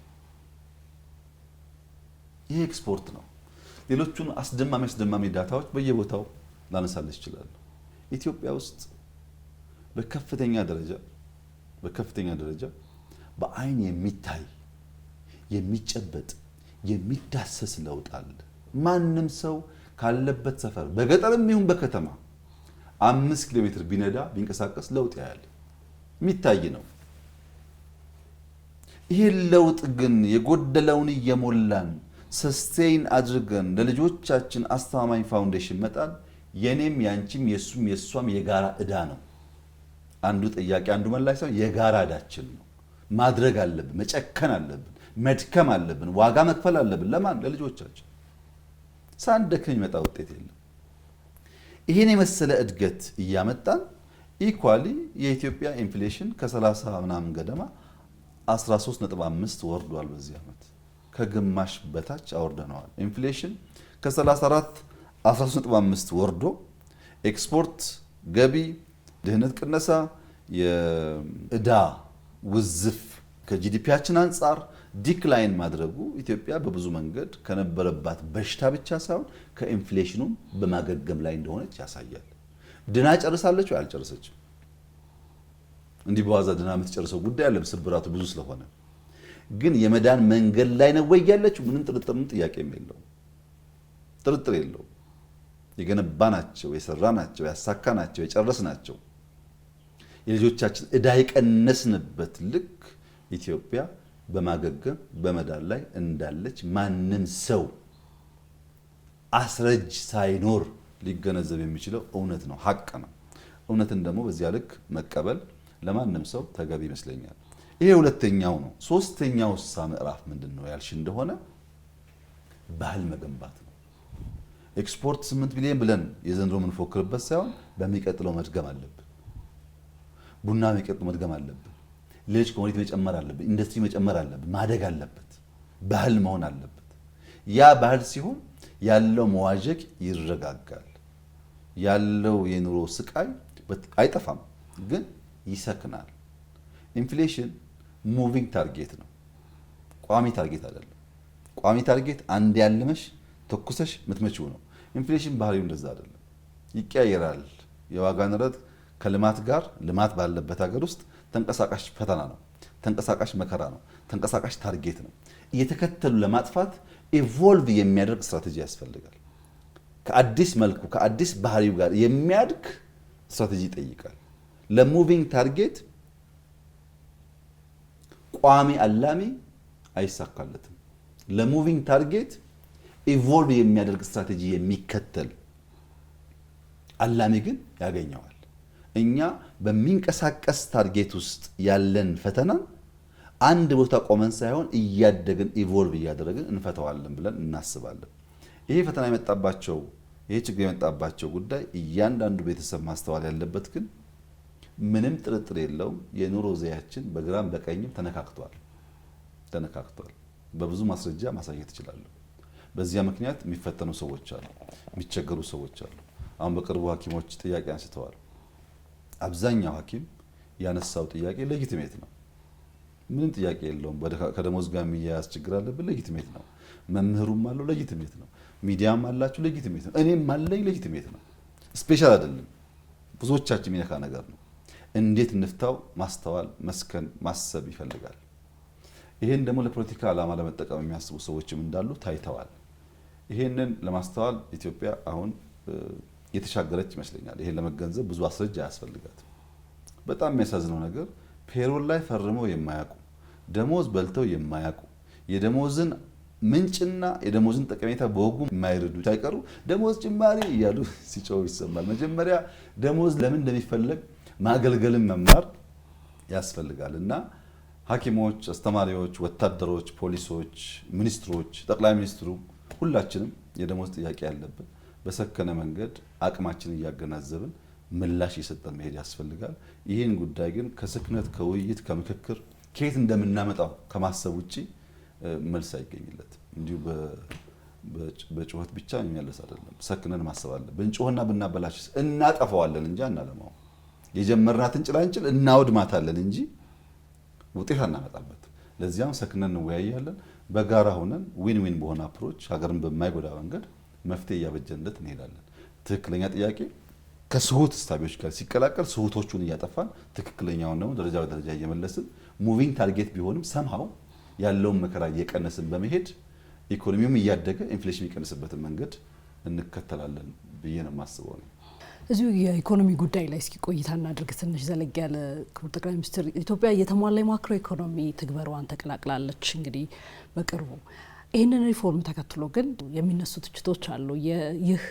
ይሄ ኤክስፖርት ነው። ሌሎቹን አስደማሚ ዳታዎች በየቦታው ላነሳልሽ ይችላል። ኢትዮጵያ ውስጥ በከፍተኛ ደረጃ በአይን የሚታይ የሚጨበጥ የሚዳሰስ ለውጥ አለ። ማንም ሰው ካለበት ሰፈር በገጠርም ይሁን በከተማ 5 ኪሎ ሜትር ቢነዳ ቢንቀሳቀስ ለውጥ ያያል። የሚታይ ነው። ይሄ ለውጥ ግን የጎደለውን እየሞላን ሰስቴይን አድርገን ለልጆቻችን አስተማማኝ ፋውንዴሽን መጣል የኔም ያንቺም የሷም የጋራ እዳ ነው። አንዱ ጥያቄ አንዱ መላሽ ሳይሆን የጋራ እዳችን ነው። ማድረግ አለብን፣ መጨከን አለብን፣ መድከም አለብን፣ ዋጋ መክፈል አለብን። ለማን? ለልጆቻችን። ሳንደክም የሚመጣ ውጤት የለም። ይሄን የመሰለ እድገት እያመጣን ኢኳሊ የኢትዮጵያ ኢንፍሌሽን ከ30 ምናምን ገደማ 13.5 ወርዷል። በዚህ ዓመት ከግማሽ በታች አወርደነዋል። ኢንፍሌሽን ከ34 13.5 ወርዶ ኤክስፖርት ገቢ፣ ድህነት ቅነሳ፣ የእዳ ውዝፍ ከጂዲፒያችን አንጻር ዲክላይን ማድረጉ ኢትዮጵያ በብዙ መንገድ ከነበረባት በሽታ ብቻ ሳይሆን ከኢንፍሌሽኑም በማገገም ላይ እንደሆነች ያሳያል። ድና ጨርሳለች ወይ? አልጨረሰችም። እንዲህ በዋዛ ድና የምትጨርሰው ጉዳይ አለ፣ ስብራቱ ብዙ ስለሆነ። ግን የመዳን መንገድ ላይ ነው ወይ ያለችው? ምንም ጥያቄም የለውም፣ ጥርጥር የለውም። የገነባናቸው፣ የሰራናቸው፣ ያሳካናቸው፣ የጨረስናቸው የልጆቻችን እዳ የቀነስንበት ልክ ኢትዮጵያ በማገገም በመዳን ላይ እንዳለች ማንም ሰው አስረጅ ሳይኖር ሊገነዘብ የሚችለው እውነት ነው፣ ሀቅ ነው። እውነትን ደግሞ በዚያ ልክ መቀበል ለማንም ሰው ተገቢ ይመስለኛል። ይሄ ሁለተኛው ነው። ሶስተኛው ምዕራፍ ምንድን ነው ያልሽ እንደሆነ ባህል መገንባት ነው። ኤክስፖርት 8 ቢሊዮን ብለን የዘንድሮ የምንፎክርበት ሳይሆን በሚቀጥለው መድገም አለብን። ቡና የሚቀጥለው መድገም አለብን። ሌሎች ኮሚኒቲ መጨመር አለብን። ኢንዱስትሪ መጨመር አለብን። ማደግ አለበት። ባህል መሆን አለበት። ያ ባህል ሲሆን ያለው መዋዠቅ ይረጋጋል። ያለው የኑሮ ስቃይ አይጠፋም፣ ግን ይሰክናል። ኢንፍሌሽን ሙቪንግ ታርጌት ነው፣ ቋሚ ታርጌት አይደለም። ቋሚ ታርጌት አንድ ያለመሽ ተኩሰሽ ምትመጪው ነው። ኢንፍሌሽን ባህሪው እንደዛ አይደለም፣ ይቀያየራል። የዋጋ ንረት ከልማት ጋር ልማት ባለበት ሀገር ውስጥ ተንቀሳቃሽ ፈተና ነው፣ ተንቀሳቃሽ መከራ ነው፣ ተንቀሳቃሽ ታርጌት ነው። እየተከተሉ ለማጥፋት ኢቮልቭ የሚያደርግ ስትራቴጂ ያስፈልጋል። ከአዲስ መልኩ ከአዲስ ባህሪው ጋር የሚያድግ ስትራቴጂ ይጠይቃል። ለሙቪንግ ታርጌት ቋሚ አላሚ አይሳካለትም። ለሙቪንግ ታርጌት ኢቮልቭ የሚያደርግ ስትራቴጂ የሚከተል አላሚ ግን ያገኘዋል። እኛ በሚንቀሳቀስ ታርጌት ውስጥ ያለን ፈተና አንድ ቦታ ቆመን ሳይሆን እያደግን ኢቮልቭ እያደረግን እንፈተዋለን ብለን እናስባለን። ይሄ ፈተና የመጣባቸው ይሄ ችግር የመጣባቸው ጉዳይ እያንዳንዱ ቤተሰብ ማስተዋል ያለበት ግን ምንም ጥርጥር የለውም የኑሮ ዘያችን በግራም በቀኝም ተነካክቷል። በብዙ ማስረጃ ማሳየት እችላለሁ። በዚያ ምክንያት የሚፈተኑ ሰዎች አሉ፣ የሚቸገሩ ሰዎች አሉ። አሁን በቅርቡ ሐኪሞች ጥያቄ አንስተዋል። አብዛኛው ሐኪም ያነሳው ጥያቄ ሌጂቲሜት ነው፣ ምንም ጥያቄ የለውም። ከደሞዝ ጋር የሚያያዝ ችግር አለብን፣ ሌጂቲሜት ነው። መምህሩም አለው፣ ሌጂቲሜት ነው። ሚዲያም አላችሁ፣ ሌጂቲሜት ነው። እኔም አለኝ፣ ሌጂቲሜት ነው። ስፔሻል አይደለም፣ ብዙዎቻችን የሚነካ ነገር ነው። እንዴት እንፍታው ማስተዋል፣ መስከን፣ ማሰብ ይፈልጋል። ይሄን ደግሞ ለፖለቲካ ዓላማ ለመጠቀም የሚያስቡ ሰዎችም እንዳሉ ታይተዋል። ይሄንን ለማስተዋል ኢትዮጵያ አሁን የተሻገረች ይመስለኛል። ይሄን ለመገንዘብ ብዙ አስረጃ አያስፈልጋትም። በጣም የሚያሳዝነው ነገር ፔሮል ላይ ፈርመው የማያውቁ ደሞዝ በልተው የማያውቁ የደሞዝን ምንጭና የደሞዝን ጠቀሜታ በወጉ የማይረዱ ሳይቀሩ ደሞዝ ጭማሪ እያሉ ሲጮሁ ይሰማል። መጀመሪያ ደሞዝ ለምን እንደሚፈለግ ማገልገልን መማር ያስፈልጋል እና ሐኪሞች፣ አስተማሪዎች፣ ወታደሮች፣ ፖሊሶች፣ ሚኒስትሮች፣ ጠቅላይ ሚኒስትሩ ሁላችንም የደሞዝ ጥያቄ ያለብን በሰከነ መንገድ አቅማችንን እያገናዘብን ምላሽ እየሰጠን መሄድ ያስፈልጋል። ይህን ጉዳይ ግን ከስክነት ከውይይት ከምክክር ከየት እንደምናመጣው ከማሰብ ውጪ መልስ አይገኝለትም። እንዲሁ በጩኸት ብቻ የሚመለስ አይደለም። ሰክነን ማሰብ አለብን። ብንጮህና ብናበላሽስ እናጠፋዋለን እንጂ አናለማው። የጀመርናትን ጭላንጭል እናውድማታለን እንጂ ውጤት አናመጣበት። ለዚያም ሰክነን እንወያያለን። በጋራ ሆነን ዊን ዊን በሆነ አፕሮች ሀገርን በማይጎዳ መንገድ መፍትሄ እያበጀንለት እንሄዳለን። ትክክለኛ ጥያቄ ከስሁት ስታቢዎች ጋር ሲቀላቀል ስሁቶቹን እያጠፋን ትክክለኛውን ደግሞ ደረጃ በደረጃ እየመለስን ሙቪንግ ታርጌት ቢሆንም ሰምሃው ያለውን መከራ እየቀነስን በመሄድ ኢኮኖሚውም እያደገ ኢንፍሌሽን የሚቀንስበትን መንገድ እንከተላለን ብዬ ነው የማስበው ነው። እዚሁ የኢኮኖሚ ጉዳይ ላይ እስኪ ቆይታ እናድርግ ትንሽ ዘለግ ያለ። ክቡር ጠቅላይ ሚኒስትር፣ ኢትዮጵያ የተሟላ የማክሮ ኢኮኖሚ ትግበሯን ተቀላቅላለች እንግዲህ በቅርቡ ይህንን ሪፎርም ተከትሎ ግን የሚነሱ ትችቶች አሉ። ይህ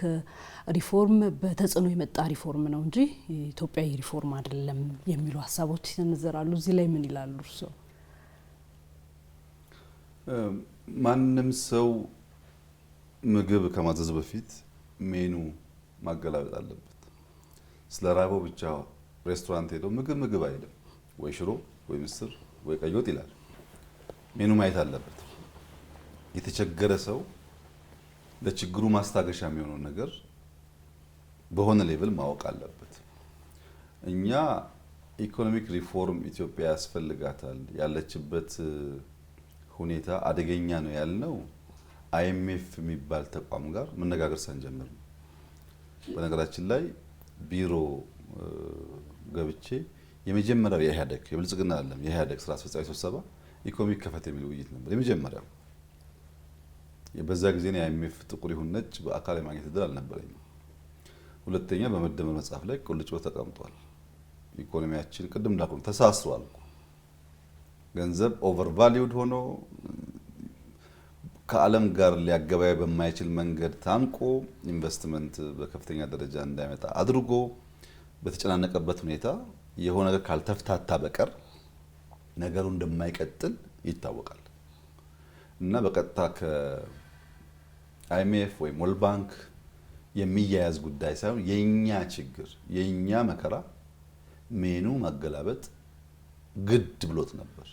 ሪፎርም በተጽዕኖ የመጣ ሪፎርም ነው እንጂ ኢትዮጵያዊ ሪፎርም አይደለም የሚሉ ሀሳቦች ይሰነዘራሉ። እዚህ ላይ ምን ይላሉ እርስዎ? ማንም ሰው ምግብ ከማዘዝ በፊት ሜኑ ማገላበጥ አለበት። ስለ ራበው ብቻ ሬስቶራንት ሄዶ ምግብ አይልም። ወይ ሽሮ ወይ ምስር ወይ ቀይ ወጥ ይላል። ሜኑ ማየት አለበት። የተቸገረ ሰው ለችግሩ ማስታገሻ የሚሆነው ነገር በሆነ ሌቭል ማወቅ አለበት። እኛ ኢኮኖሚክ ሪፎርም ኢትዮጵያ ያስፈልጋታል፣ ያለችበት ሁኔታ አደገኛ ነው ያልነው አይኤምኤፍ የሚባል ተቋም ጋር መነጋገር ሳንጀምር ነው። በነገራችን ላይ ቢሮ ገብቼ የመጀመሪያው የኢህአዴግ የብልጽግና አይደለም የኢህአዴግ ስራ አስፈጻሚ ስብሰባ ኢኮኖሚክ ከፈት የሚል ውይይት ነበር የመጀመሪያው። በዛ ጊዜ ነው አይኤምኤፍ ጥቁር ይሁን ነጭ በአካል የማግኘት እድል አልነበረኝም። ሁለተኛ በመደመር መጽሐፍ ላይ ቁልጭ ብሎ ተቀምጧል። ኢኮኖሚያችን ቅድም እንዳልኩ ተሳስሯል። ገንዘብ ኦቨር ቫልዩድ ሆኖ ከዓለም ጋር ሊያገበያይ በማይችል መንገድ ታንቆ ኢንቨስትመንት በከፍተኛ ደረጃ እንዳይመጣ አድርጎ በተጨናነቀበት ሁኔታ የሆነ ነገር ካልተፍታታ በቀር ነገሩ እንደማይቀጥል ይታወቃል። እና በቀጥታ ከአይኤምኤፍ ወይ ወርልድ ባንክ የሚያያዝ ጉዳይ ሳይሆን የኛ ችግር የኛ መከራ ሜኑ ማገላበጥ ግድ ብሎት ነበር።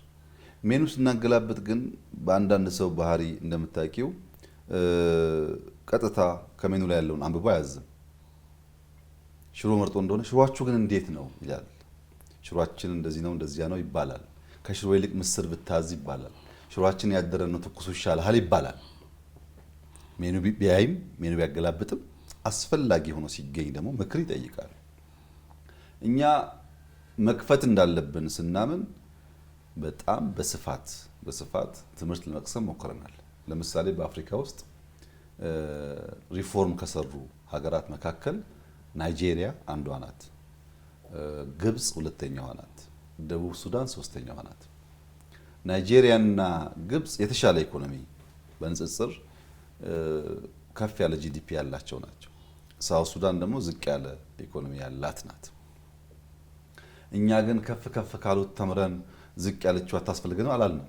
ሜኑ ስናገላበጥ ግን በአንዳንድ ሰው ባህሪ እንደምታውቂው ቀጥታ ከሜኑ ላይ ያለውን አንብቦ አያዝም። ሽሮ መርጦ እንደሆነ ሽሮአችሁ ግን እንዴት ነው ይላል። ሽሮአችን እንደዚህ ነው እንደዚያ ነው ይባላል። ከሽሮ ይልቅ ምስር ብታዝ ይባላል። ሽሮአችን ያደረ ነው ትኩሱ ይሻላል ይባላል። ሜኑ ቢያይም ሜኑ ቢያገላብጥም አስፈላጊ ሆኖ ሲገኝ ደግሞ ምክር ይጠይቃል። እኛ መክፈት እንዳለብን ስናምን በጣም በስፋት ትምህርት ለመቅሰም ሞክረናል። ለምሳሌ በአፍሪካ ውስጥ ሪፎርም ከሰሩ ሀገራት መካከል ናይጄሪያ አንዷ ናት፣ ግብጽ ሁለተኛዋ ናት፣ ደቡብ ሱዳን ሶስተኛዋ ናት። ናይጄሪያና ግብጽ የተሻለ ኢኮኖሚ በንጽጽር ከፍ ያለ ጂዲፒ ያላቸው ናቸው። ሳውት ሱዳን ደግሞ ዝቅ ያለ ኢኮኖሚ ያላት ናት። እኛ ግን ከፍ ካሉት ተምረን ዝቅ ያለችው አታስፈልገንም አላልንም።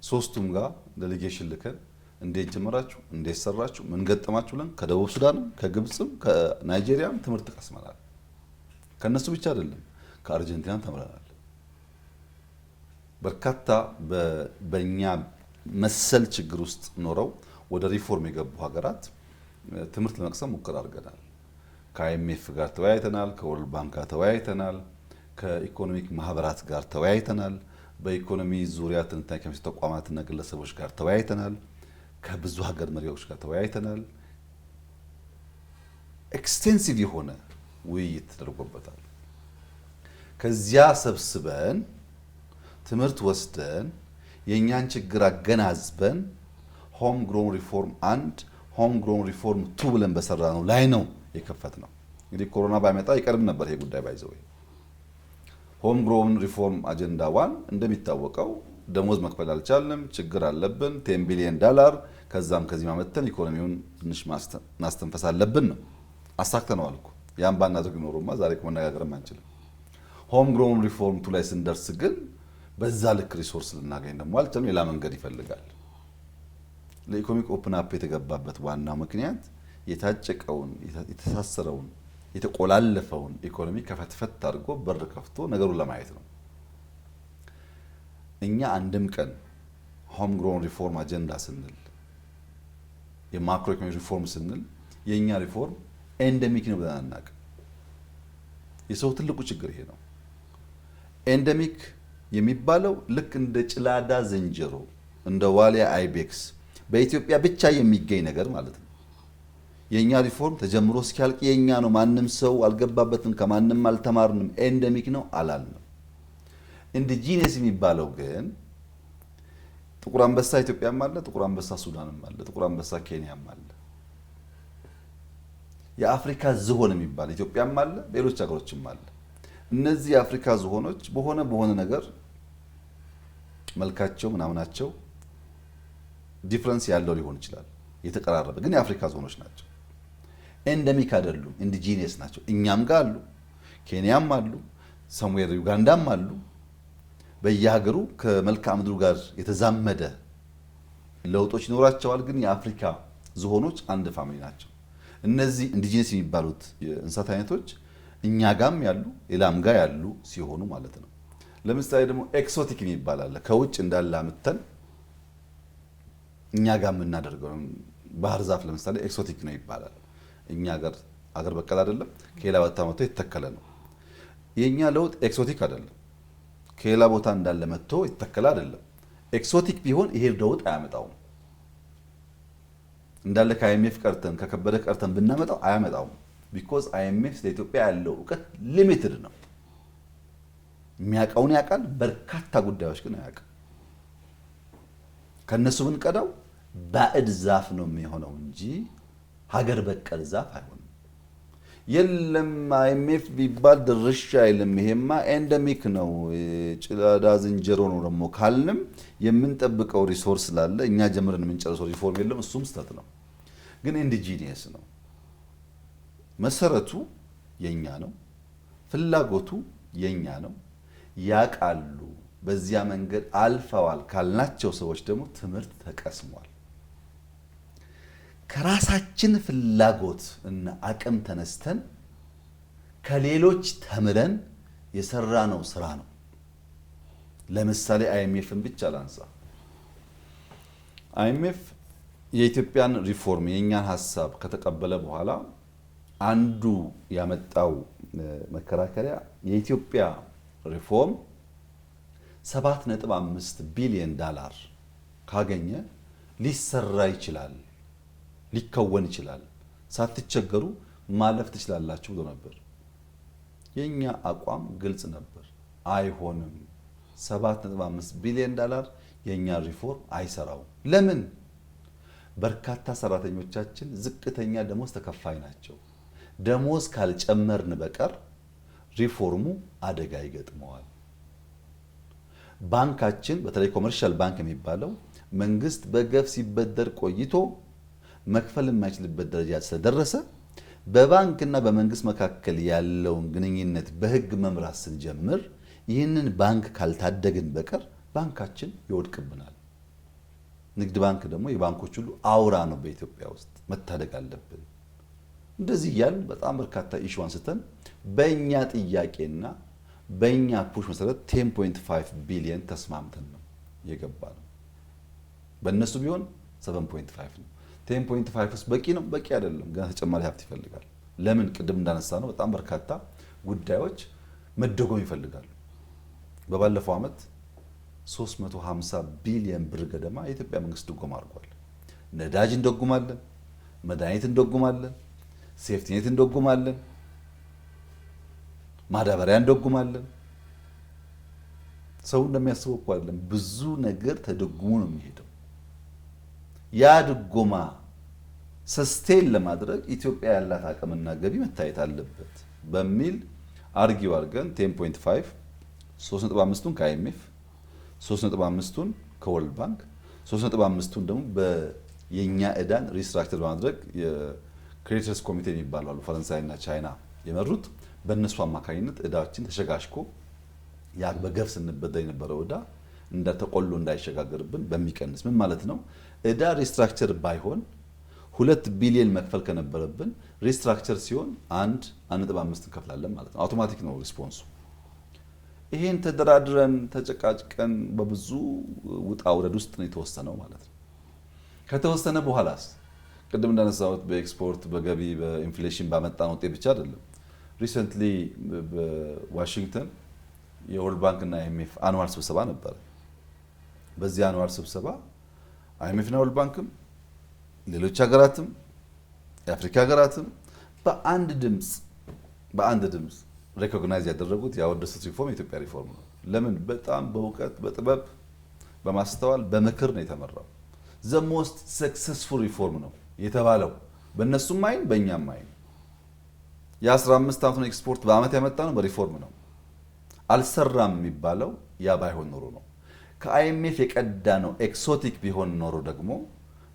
ሶስቱም ጋር ዴሌጌሽን ልከን እንዴት ጀመራችሁ፣ እንዴት ሰራችሁ፣ ምን ገጠማችሁ ብለን ከደቡብ ሱዳንም ከግብጽም ከናይጄሪያም ትምህርት ቀስመናል። ከነሱ ብቻ አይደለም ከአርጀንቲናም ተምረናል። በርካታ በእኛ መሰል ችግር ውስጥ ኖረው ወደ ሪፎርም የገቡ ሀገራት ትምህርት ለመቅሰም ሙከራ አድርገናል። ከአይኤምኤፍ ጋር ተወያይተናል፣ ከወርልድ ባንክ ጋር ተወያይተናል፣ ከኢኮኖሚክ ማህበራት ጋር ተወያይተናል፣ በኢኮኖሚ ዙሪያ ትንታኔ ከሚሰጡ ተቋማትና ግለሰቦች ጋር ተወያይተናል፣ ከብዙ ሀገር መሪዎች ጋር ተወያይተናል። ኤክስቴንሲቭ የሆነ ውይይት ተደርጎበታል። ከዚያ ሰብስበን ትምህርት ወስደን የእኛን ችግር አገናዝበን ሆም ግሮን ሪፎርም 1 ሆም ግሮን ሪፎርም 2 ብለን በሰራ ነው ላይ ነው የከፈት ነው። እንግዲህ ኮሮና ባይመጣ ይቀርብ ነበር ይሄ ጉዳይ ባይዘው። ሆም ግሮን ሪፎርም አጀንዳ 1 እንደሚታወቀው ደሞዝ መክፈል አልቻልንም፣ ችግር አለብን፣ $10 ቢሊዮን ከዛም ከዚህ ማመተን ኢኮኖሚውን ትንሽ ማስተንፈስ አለብን ነው። አሳክተነዋል እኮ። ያን ባናደርግ ኖሮማ ዛሬ መነጋገርም አንችልም። ሆም ግሮን ሪፎርም 2 ላይ ስንደርስ ግን በዛ ልክ ሪሶርስ ልናገኝ ደግሞ አልቻልንም። ሌላ መንገድ ይፈልጋል። ለኢኮኖሚክ ኦፕን አፕ የተገባበት ዋናው ምክንያት የታጨቀውን የተሳሰረውን የተቆላለፈውን ኢኮኖሚ ከፈትፈት አድርጎ በር ከፍቶ ነገሩን ለማየት ነው። እኛ አንድም ቀን ሆም ግሮን ሪፎርም አጀንዳ ስንል የማክሮ ኢኮኖሚ ሪፎርም ስንል የኛ ሪፎርም ኤንደሚክ ነው ብለን አናውቅም። የሰው ትልቁ ችግር ይሄ ነው። ኤንደሚክ የሚባለው ልክ እንደ ጭላዳ ዝንጀሮ እንደ ዋሊያ አይቤክስ በኢትዮጵያ ብቻ የሚገኝ ነገር ማለት ነው። የኛ ሪፎርም ተጀምሮ እስኪያልቅ የኛ ነው፣ ማንም ሰው አልገባበትም፣ ከማንም አልተማርንም፣ ኤንደሚክ ነው አላልንም። ኢንዲጂነስ የሚባለው ግን ጥቁር አንበሳ ኢትዮጵያም አለ፣ ጥቁር አንበሳ ሱዳንም አለ፣ ጥቁር አንበሳ ኬንያም አለ። የአፍሪካ ዝሆን የሚባል ኢትዮጵያም አለ፣ ሌሎች ሀገሮችም አለ። እነዚህ የአፍሪካ ዝሆኖች በሆነ ነገር መልካቸው ምናምናቸው ዲፍረንስ ያለው ሊሆን ይችላል፣ የተቀራረበ ግን የአፍሪካ ዞኖች ናቸው። ኤንደሚክ አይደሉም፣ ኢንዲጂኒየስ ናቸው። እኛም ጋር አሉ፣ ኬንያም አሉ፣ ሰምዌር ዩጋንዳም አሉ። በየሀገሩ ከመልክዓ ምድሩ ጋር የተዛመደ ለውጦች ይኖራቸዋል። ግን የአፍሪካ ዝሆኖች አንድ ፋሚሊ ናቸው። እነዚህ ኢንዲጂነስ የሚባሉት የእንስሳት አይነቶች እኛ ጋም ያሉ ሌላም ጋር ያሉ ሲሆኑ ማለት ነው። ለምሳሌ ደግሞ ኤክሶቲክ የሚባል አለ። ከውጭ እንዳለ አምጥተን እኛ ጋር የምናደርገው ባህር ዛፍ ለምሳሌ ኤክሶቲክ ነው ይባላል። እኛ ጋር አገር በቀል አይደለም፣ ከሌላ ቦታ መጥቶ የተተከለ ነው። የኛ ለውጥ ኤክሶቲክ አይደለም፣ ከሌላ ቦታ እንዳለ መጥቶ የተተከለ አይደለም። ኤክሶቲክ ቢሆን ይሄ ለውጥ አያመጣውም። እንዳለ ከአይኤምኤፍ ቀርተን ከከበደ ቀርተን ብናመጣው አያመጣውም። ቢኮዝ አይኤምኤፍ ለኢትዮጵያ ያለው እውቀት ሊሚትድ ነው። የሚያውቀውን ያውቃል፣ በርካታ ጉዳዮች ግን አያውቅም። ከነሱ ብንቀዳው ባዕድ ዛፍ ነው የሚሆነው እንጂ ሀገር በቀል ዛፍ አይሆንም። የለም አይኤምኤፍ ቢባል ድርሻ አይልም፣ ይሄማ ኤንደሚክ ነው ጭላዳ ዝንጀሮ ነው ደግሞ ካልንም የምንጠብቀው ሪሶርስ ስላለ እኛ ጀምረን የምንጨርሰው ሪፎርም የለም። እሱም ስተት ነው። ግን ኢንዲጂኒየስ ነው። መሰረቱ የኛ ነው፣ ፍላጎቱ የኛ ነው። ያቃሉ በዚያ መንገድ አልፈዋል ካልናቸው ሰዎች ደግሞ ትምህርት ተቀስሟል። ከራሳችን ፍላጎት እና አቅም ተነስተን ከሌሎች ተምረን የሰራነው ስራ ነው። ለምሳሌ አይኤምኤፍን ብቻ ላንሳ። አይኤምኤፍ የኢትዮጵያን ሪፎርም የኛን ሀሳብ ከተቀበለ በኋላ አንዱ ያመጣው መከራከሪያ የኢትዮጵያ ሪፎርም 7.5 ቢሊዮን ዶላር ካገኘ ሊሰራ ይችላል፣ ሊከወን ይችላል፣ ሳትቸገሩ ማለፍ ትችላላችሁ ብሎ ነበር። የኛ አቋም ግልጽ ነበር፣ አይሆንም። 7.5 ቢሊዮን ዶላር የኛ ሪፎርም አይሰራው። ለምን? በርካታ ሰራተኞቻችን ዝቅተኛ ደሞዝ ተከፋይ ናቸው። ደሞዝ ካልጨመርን በቀር ሪፎርሙ አደጋ ይገጥመዋል። ባንካችን በተለይ ኮመርሻል ባንክ የሚባለው መንግስት በገፍ ሲበደር ቆይቶ መክፈል የማይችልበት ደረጃ ስለደረሰ በባንክና በመንግስት መካከል ያለውን ግንኙነት በህግ መምራት ስንጀምር ይህንን ባንክ ካልታደግን በቀር ባንካችን ይወድቅብናል። ንግድ ባንክ ደግሞ የባንኮች ሁሉ አውራ ነው፣ በኢትዮጵያ ውስጥ መታደግ አለብን። እንደዚህ እያልን በጣም በርካታ ኢሹ አንስተን በእኛ ጥያቄና በእኛ ፑሽ መሰረት 10.5 ቢሊዮን ተስማምተን ነው የገባ ነው። በእነሱ ቢሆን 7.5 ነው። 10.5 ውስጥ በቂ ነው? በቂ አይደለም። ገና ተጨማሪ ሀብት ይፈልጋል። ለምን? ቅድም እንዳነሳ ነው በጣም በርካታ ጉዳዮች መደጎም ይፈልጋሉ። በባለፈው ዓመት 350 ቢሊዮን ብር ገደማ የኢትዮጵያ መንግስት ድጎማ አድርጓል። ነዳጅ እንደጉማለን፣ መድኃኒት እንደጉማለን፣ ሴፍቲኔት እንደጉማለን፣ ማዳበሪያ እንደጉማለን። ሰው እንደሚያስበው እኮ አይደለም። ብዙ ነገር ተደጉሞ ነው የሚሄደው። ያ ድጎማ ሰስቴን ለማድረግ ኢትዮጵያ ያላት አቅምና ገቢ መታየት አለበት በሚል አርጊው አድርገን 10.5 3.5ቱን ከአይኤምኤፍ 3.5ቱን ከወርልድ ባንክ 3.5ቱን ደግሞ በየኛ ዕዳን ሪስትራክቸር በማድረግ የክሬዲተርስ ኮሚቴ የሚባሉ አሉ፣ ፈረንሳይና ቻይና የመሩት። በእነሱ አማካኝነት ዕዳችን ተሸጋሽኮ ያ በገፍ ስንበደር የነበረው ዕዳ እንደተቆሎ እንዳይሸጋገርብን በሚቀንስ ምን ማለት ነው? ዕዳ ሪስትራክቸር ባይሆን 2 ቢሊዮን መክፈል ከነበረብን ሪስትራክቸር ሲሆን 1.5 እንከፍላለን ማለት ነው። አውቶማቲክ ነው ሪስፖንሱ። ይሄን ተደራድረን ተጨቃጭቀን በብዙ ውጣ ውረድ ውስጥ ነው የተወሰነው ማለት ነው። ከተወሰነ በኋላስ ቅድም እንዳነሳሁት በኤክስፖርት በገቢ በኢንፍሌሽን ባመጣነው ውጤት ብቻ አይደለም። ሪሰንትሊ በዋሽንግተን የወርልድ ባንክ እና አይኤምኤፍ አኑዋል ስብሰባ ነበር። በዚህ አኑዋል ስብሰባ አይኤምኤፍ እና ወርልድ ባንክም ሌሎች ሀገራትም የአፍሪካ ሀገራትም በአንድ ድምፅ ሬኮግናይዝ ያደረጉት ያወደሱት ሪፎርም የኢትዮጵያ ሪፎርም ነው። ለምን? በጣም በእውቀት በጥበብ በማስተዋል በምክር ነው የተመራው። ዘ ሞስት ሰክሰስፉል ሪፎርም ነው የተባለው በእነሱም አይን በእኛም አይን። የ15 ዓመቱን ኤክስፖርት በአመት ያመጣ ነው በሪፎርም ነው። አልሰራም የሚባለው ያ ባይሆን ኖሮ ነው። ከአይኤምኤፍ የቀዳ ነው ኤክሶቲክ ቢሆን ኖሮ ደግሞ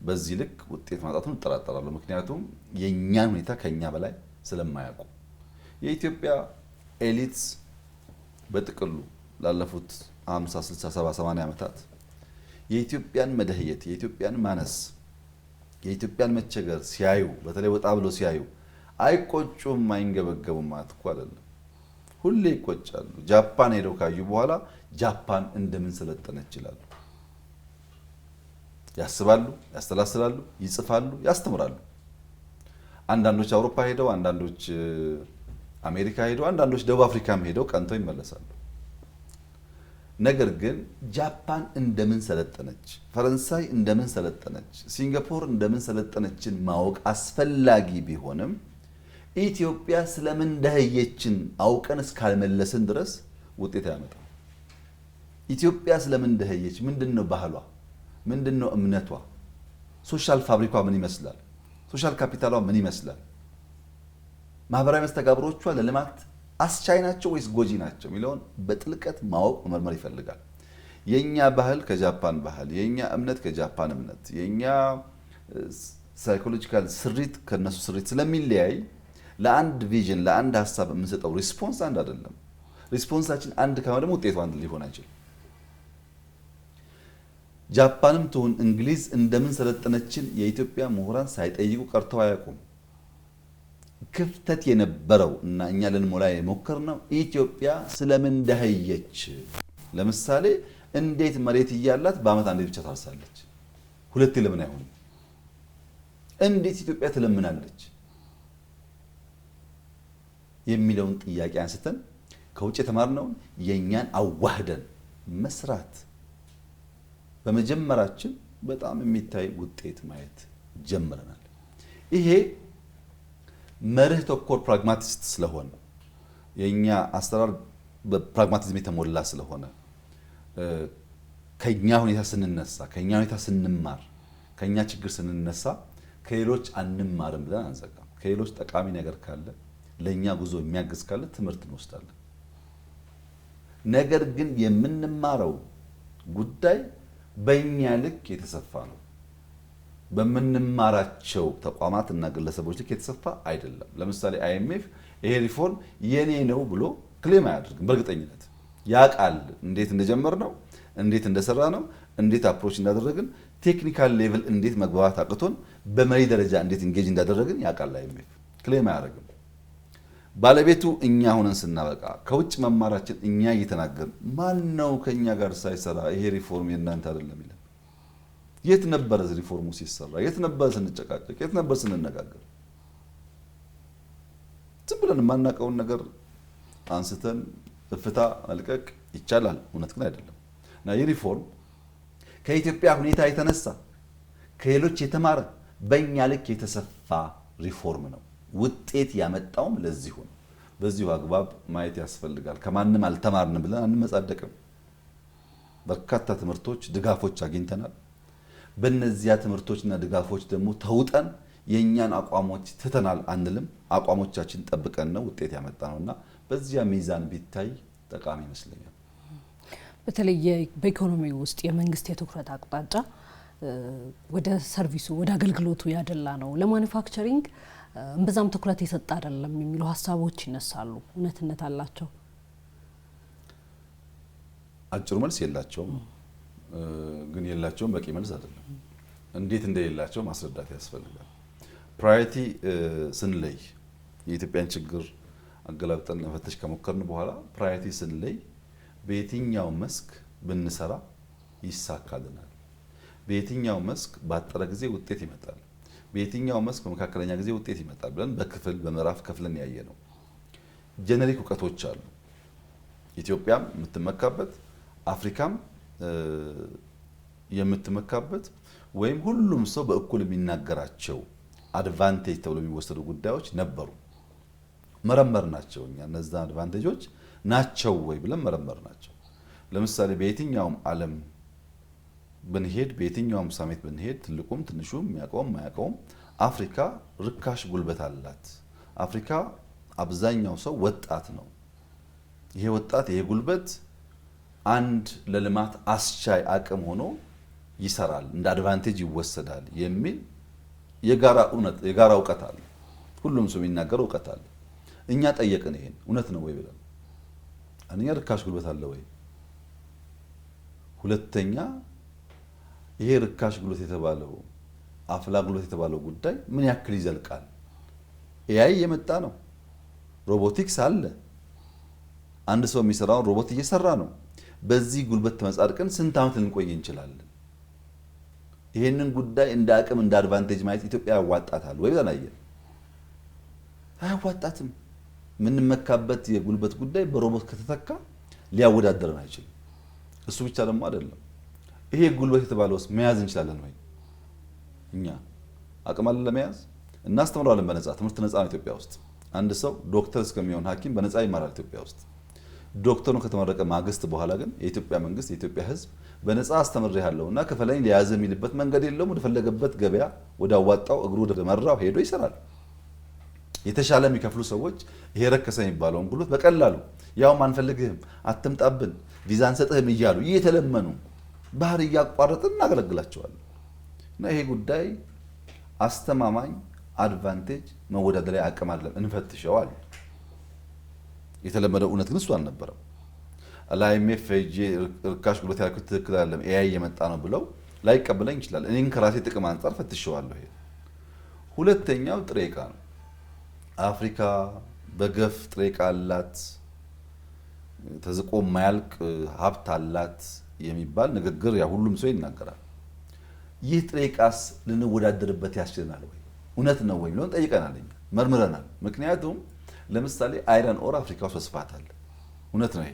በዚህ ልክ ውጤት ማጣቱን እጠራጠራለሁ። ምክንያቱም የእኛን ሁኔታ ከኛ በላይ ስለማያውቁ የኢትዮጵያ ኤሊትስ በጥቅሉ ላለፉት 50 60 70 80 ዓመታት የኢትዮጵያን መደህየት፣ የኢትዮጵያን ማነስ፣ የኢትዮጵያን መቸገር ሲያዩ በተለይ ወጣ ብሎ ሲያዩ አይቆጩም፣ አይንገበገቡም ማለት እኮ አይደለም። ሁሌ ይቆጫሉ። ጃፓን ሄደው ካዩ በኋላ ጃፓን እንደምን ሰለጠነች ይላሉ። ያስባሉ፣ ያስተላስላሉ፣ ይጽፋሉ፣ ያስተምራሉ። አንዳንዶች አውሮፓ ሄደው፣ አንዳንዶች አሜሪካ ሄደው፣ አንዳንዶች ደቡብ አፍሪካም ሄደው ቀንተው ይመለሳሉ። ነገር ግን ጃፓን እንደምን ሰለጠነች፣ ፈረንሳይ እንደምን ሰለጠነች፣ ሲንጋፖር እንደምን ሰለጠነችን ማወቅ አስፈላጊ ቢሆንም ኢትዮጵያ ስለምን ደህየችን አውቀን እስካልመለስን ድረስ ውጤት አያመጣም። ኢትዮጵያ ስለምን ደህየች፣ ምንድነው ባህሏ፣ ምንድነው እምነቷ፣ ሶሻል ፋብሪኳ ምን ይመስላል፣ ሶሻል ካፒታሏ ምን ይመስላል፣ ማህበራዊ መስተጋብሮቿ ለልማት አስቻይ ናቸው ወይስ ጎጂ ናቸው የሚለውን በጥልቀት ማወቅ መመርመር ይፈልጋል። የኛ ባህል ከጃፓን ባህል፣ የኛ እምነት ከጃፓን እምነት፣ የኛ ሳይኮሎጂካል ስሪት ከነሱ ስሪት ስለሚለያይ ለአንድ ቪዥን ለአንድ ሀሳብ የምንሰጠው ሪስፖንስ አንድ አይደለም። ሪስፖንሳችን አንድ ከሆነ ደግሞ ውጤቱ አንድ ሊሆን አይችልም። ጃፓንም ትሁን እንግሊዝ እንደምን ሰለጠነችን የኢትዮጵያ ምሁራን ሳይጠይቁ ቀርተው አያውቁም። ክፍተት የነበረው እና እኛ ልንሞላ የሞከርነው ኢትዮጵያ ስለምን ደህየች። ለምሳሌ እንዴት መሬት እያላት በአመት አንዴ ብቻ ታርሳለች? ሁለቴ ለምን አይሆንም? እንዴት ኢትዮጵያ ትለምናለች የሚለውን ጥያቄ አንስተን ከውጭ የተማርነውን የኛን አዋህደን መስራት በመጀመራችን በጣም የሚታይ ውጤት ማየት ጀምረናል። ይሄ መርህ ተኮር ፕራግማቲስት ስለሆነ የኛ አሰራር በፕራግማቲዝም የተሞላ ስለሆነ ከኛ ሁኔታ ስንነሳ፣ ከኛ ሁኔታ ስንማር፣ ከኛ ችግር ስንነሳ ከሌሎች አንማርም ብለን አንዘጋም። ከሌሎች ጠቃሚ ነገር ካለ ለኛ ጉዞ የሚያግዝ ካለ ትምህርት እንወስዳለን። ነገር ግን የምንማረው ጉዳይ በእኛ ልክ የተሰፋ ነው። በምንማራቸው ተቋማት እና ግለሰቦች ልክ የተሰፋ አይደለም። ለምሳሌ አይኤምኤፍ ይሄ ሪፎርም የኔ ነው ብሎ ክሌም አያደርግም። በእርግጠኝነት ያውቃል እንዴት እንደጀመር ነው፣ እንዴት እንደሰራ ነው፣ እንዴት አፕሮች እንዳደረግን፣ ቴክኒካል ሌቭል እንዴት መግባባት አቅቶን በመሪ ደረጃ እንዴት ኢንጌጅ እንዳደረግን ያውቃል። አይኤምኤፍ ክሌም አያደርግም። ባለቤቱ እኛ ሆነን ስናበቃ ከውጭ መማራችን እኛ እየተናገርን ማን ነው ከኛ ጋር ሳይሰራ ይሄ ሪፎርም የእናንተ አይደለም ይላል? የት ነበር ሪፎርሙ ሲሰራ? የት ነበር ስንጨቃጨቅ? የት ነበር ስንነጋገር? ዝም ብለን የማናውቀውን ነገር አንስተን እፍታ መልቀቅ ይቻላል፣ እውነት ግን አይደለም። እና ይህ ሪፎርም ከኢትዮጵያ ሁኔታ የተነሳ ከሌሎች የተማረ በእኛ ልክ የተሰፋ ሪፎርም ነው። ውጤት ያመጣውም ለዚሁ ነው። በዚሁ አግባብ ማየት ያስፈልጋል። ከማንም አልተማርንም ብለን አንመጻደቅም። በርካታ ትምህርቶች፣ ድጋፎች አግኝተናል። በእነዚያ ትምህርቶችና ድጋፎች ደግሞ ተውጠን የእኛን አቋሞች ትተናል አንልም። አቋሞቻችን ጠብቀን ነው ውጤት ያመጣ ነውና በዚያ ሚዛን ቢታይ ጠቃሚ ይመስለኛል። በተለይ በኢኮኖሚ ውስጥ የመንግስት የትኩረት አቅጣጫ ወደ ሰርቪሱ ወደ አገልግሎቱ ያደላ ነው። ለማኑፋክቸሪንግ እምብዛም ትኩረት የሰጠ አይደለም የሚሉ ሀሳቦች ይነሳሉ። እውነትነት አላቸው? አጭሩ መልስ የላቸውም። ግን የላቸውም በቂ መልስ አይደለም። እንዴት እንደሌላቸው ማስረዳት ያስፈልጋል። ፕራዮሪቲ ስንለይ የኢትዮጵያን ችግር አገላብጠን ለመፈተሽ ከሞከርን በኋላ ፕራዮሪቲ ስንለይ በየትኛው መስክ ብንሰራ ይሳካልናል፣ በየትኛው መስክ ባጠረ ጊዜ ውጤት ይመጣል፣ በየትኛው መስክ በመካከለኛ ጊዜ ውጤት ይመጣል ብለን በክፍል በምዕራፍ ከፍለን ያየ ነው። ጄኔሪክ እውቀቶች አሉ። ኢትዮጵያም የምትመካበት አፍሪካም የምትመካበት ወይም ሁሉም ሰው በእኩል የሚናገራቸው አድቫንቴጅ ተብሎ የሚወሰዱ ጉዳዮች ነበሩ። መረመር ናቸው። እኛ እነዛ አድቫንቴጆች ናቸው ወይ ብለን መረመር ናቸው። ለምሳሌ በየትኛውም ዓለም ብንሄድ፣ በየትኛውም ሳሚት ብንሄድ፣ ትልቁም ትንሹም የሚያውቀውም የማያውቀውም አፍሪካ ርካሽ ጉልበት አላት። አፍሪካ አብዛኛው ሰው ወጣት ነው። ይሄ ወጣት ይሄ ጉልበት አንድ ለልማት አስቻይ አቅም ሆኖ ይሰራል፣ እንደ አድቫንቴጅ ይወሰዳል የሚል የጋራ እውቀት አለ። ሁሉም ሰው የሚናገረው እውቀት አለ። እኛ ጠየቅን፣ ይሄን እውነት ነው ወይ ብለን። አንደኛ ርካሽ ጉልበት አለ ወይ? ሁለተኛ ይሄ ርካሽ ጉልበት የተባለው አፍላ ጉልበት የተባለው ጉዳይ ምን ያክል ይዘልቃል? ኤአይ እየመጣ ነው። ሮቦቲክስ አለ። አንድ ሰው የሚሰራውን ሮቦት እየሰራ ነው። በዚህ ጉልበት ተመጻድቀን ስንት ዓመት ልንቆይ እንችላለን? ይሄንን ጉዳይ እንደ አቅም እንደ አድቫንቴጅ ማየት ኢትዮጵያ ያዋጣታል ወይ ብለን አየን። አያዋጣትም። የምንመካበት የጉልበት ጉዳይ በሮቦት ከተተካ ሊያወዳደረን አይችልም። እሱ ብቻ ደግሞ አይደለም። ይሄ ጉልበት የተባለውስ መያዝ እንችላለን ወይ? እኛ አቅም አለን ለመያዝ? እናስተምራለን በነፃ ትምህርት ነፃ ነው ኢትዮጵያ ውስጥ። አንድ ሰው ዶክተር እስከሚሆን ሐኪም በነፃ ይማራል ኢትዮጵያ ውስጥ። ዶክተሩን ከተመረቀ ማግስት በኋላ ግን የኢትዮጵያ መንግስት የኢትዮጵያ ሕዝብ በነፃ አስተምሬሃለሁና ከፈለኝ ሊያዝ የሚልበት መንገድ የለውም። ወደ ፈለገበት ገበያ ወደ አዋጣው እግሩ ወደ መራው ሄዶ ይሰራል። የተሻለ የሚከፍሉ ሰዎች ይሄ ረከሰ የሚባለውን ጉልበት በቀላሉ ያውም አንፈልግህም፣ አትምጣብን፣ ቪዛ አንሰጥህም እያሉ እየተለመኑ ባህር እያቋረጥን እናገለግላቸዋለን። እና ይሄ ጉዳይ አስተማማኝ አድቫንቴጅ መወዳደሪያ አቅም አለ፣ እንፈትሸዋል። የተለመደው እውነት ግን እሱ አልነበረም። ለአይኤምኤፍ ሄጄ ርካሽ ጉልበት ያልኩት ትክክል አይደለም ኤአይ እየመጣ ነው ብለው ላይቀበለኝ ይችላል። እኔን ከራሴ ጥቅም አንጻር ፈትሸዋለሁ። ይሄ ሁለተኛው ጥሬ ዕቃ ነው። አፍሪካ በገፍ ጥሬ ዕቃ አላት፣ ተዝቆ የማያልቅ ሀብት አላት የሚባል ንግግር ያ ሁሉም ሰው ይናገራል። ይህ ጥሬ ዕቃስ ልንወዳደርበት ያስችለናል ወይ? እውነት ነው ወይ ብለን ጠይቀናል፣ መርምረናል። ምክንያቱም ለምሳሌ አይረን ኦር አፍሪካ ውስጥ በስፋት አለ፣ እውነት ነው። ይሄ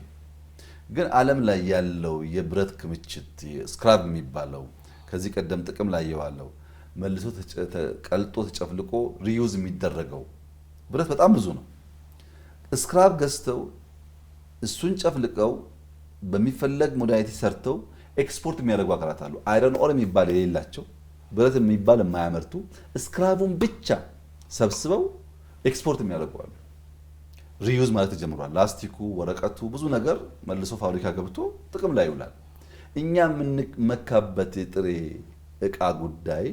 ግን ዓለም ላይ ያለው የብረት ክምችት ስክራብ የሚባለው ከዚህ ቀደም ጥቅም ላይ የዋለው መልሶ ቀልጦ ተጨፍልቆ ሪዩዝ የሚደረገው ብረት በጣም ብዙ ነው። ስክራብ ገዝተው እሱን ጨፍልቀው በሚፈለግ ሞዳሊቲ ሰርተው ኤክስፖርት የሚያደርጉ አካላት አሉ። አይረን ኦር የሚባል የሌላቸው ብረት የሚባል የማያመርቱ ስክራቡን ብቻ ሰብስበው ኤክስፖርት የሚያደርጉ አሉ። ሪዩዝ ማለት ተጀምሯል። ላስቲኩ፣ ወረቀቱ፣ ብዙ ነገር መልሶ ፋብሪካ ገብቶ ጥቅም ላይ ይውላል። እኛ የምንመካበት የጥሬ ዕቃ ጉዳይ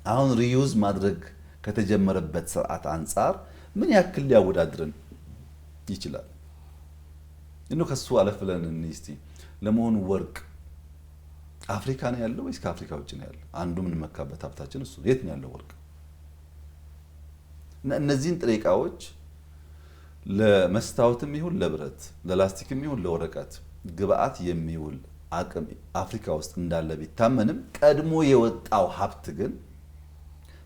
አሁን ሪዩዝ ማድረግ ከተጀመረበት ስርዓት አንጻር ምን ያክል ሊያወዳድረን ይችላል? እኖ ከሱ አለፍ ብለን እስቲ ለመሆኑ ወርቅ አፍሪካ ነው ያለው ወይስ ከአፍሪካ ውጭ ነው ያለው? አንዱ የምንመካበት ሀብታችን እሱ። የት ነው ያለው ወርቅ? እነዚህን ጥሬ ዕቃዎች ለመስታወትም ይሁን ለብረት፣ ለላስቲክም ይሁን ለወረቀት ግብአት የሚውል አቅም አፍሪካ ውስጥ እንዳለ ቢታመንም ቀድሞ የወጣው ሀብት ግን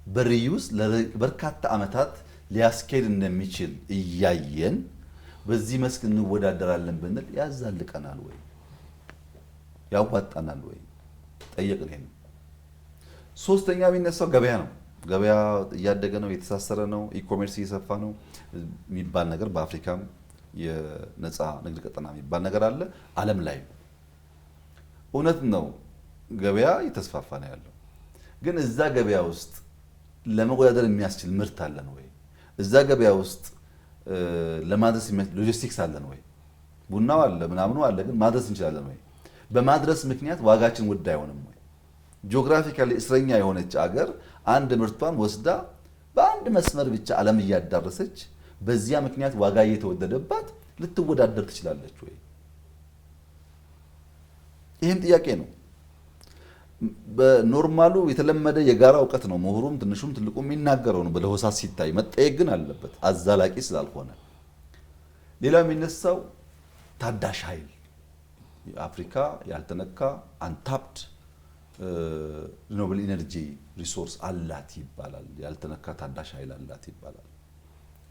በሪዩዝ ለበርካታ ዓመታት ሊያስኬድ እንደሚችል እያየን በዚህ መስክ እንወዳደራለን ብንል ያዛልቀናል ወይ? ያዋጣናል ወይ? ጠየቅን። ይሄን ሶስተኛ የሚነሳው ገበያ ነው። ገበያ እያደገ ነው፣ እየተሳሰረ ነው፣ ኢኮሜርስ እየሰፋ ነው የሚባል ነገር በአፍሪካም የነፃ ንግድ ቀጠና የሚባል ነገር አለ። ዓለም ላይ እውነት ነው ገበያ እየተስፋፋ ነው ያለው። ግን እዛ ገበያ ውስጥ ለመወዳደር የሚያስችል ምርት አለን ወይ? እዛ ገበያ ውስጥ ለማድረስ ሎጂስቲክስ አለን ወይ? ቡናው አለ ምናምኑ አለ፣ ግን ማድረስ እንችላለን ወይ? በማድረስ ምክንያት ዋጋችን ውድ አይሆንም ወይ? ጂኦግራፊካሊ እስረኛ የሆነች አገር አንድ ምርቷን ወስዳ በአንድ መስመር ብቻ ዓለም እያዳረሰች በዚያ ምክንያት ዋጋ እየተወደደባት ልትወዳደር ትችላለች ወይ? ይህም ጥያቄ ነው። በኖርማሉ የተለመደ የጋራ እውቀት ነው። ምሁሩም ትንሹም ትልቁ የሚናገረው ነው። በለሆሳስ ሲታይ መጠየቅ ግን አለበት፣ አዛላቂ ስላልሆነ። ሌላው የሚነሳው ታዳሽ ኃይል የአፍሪካ ያልተነካ አንታፕድ ሪኖብል ኢነርጂ ሪሶርስ አላት ይባላል። ያልተነካ ታዳሽ ኃይል አላት ይባላል።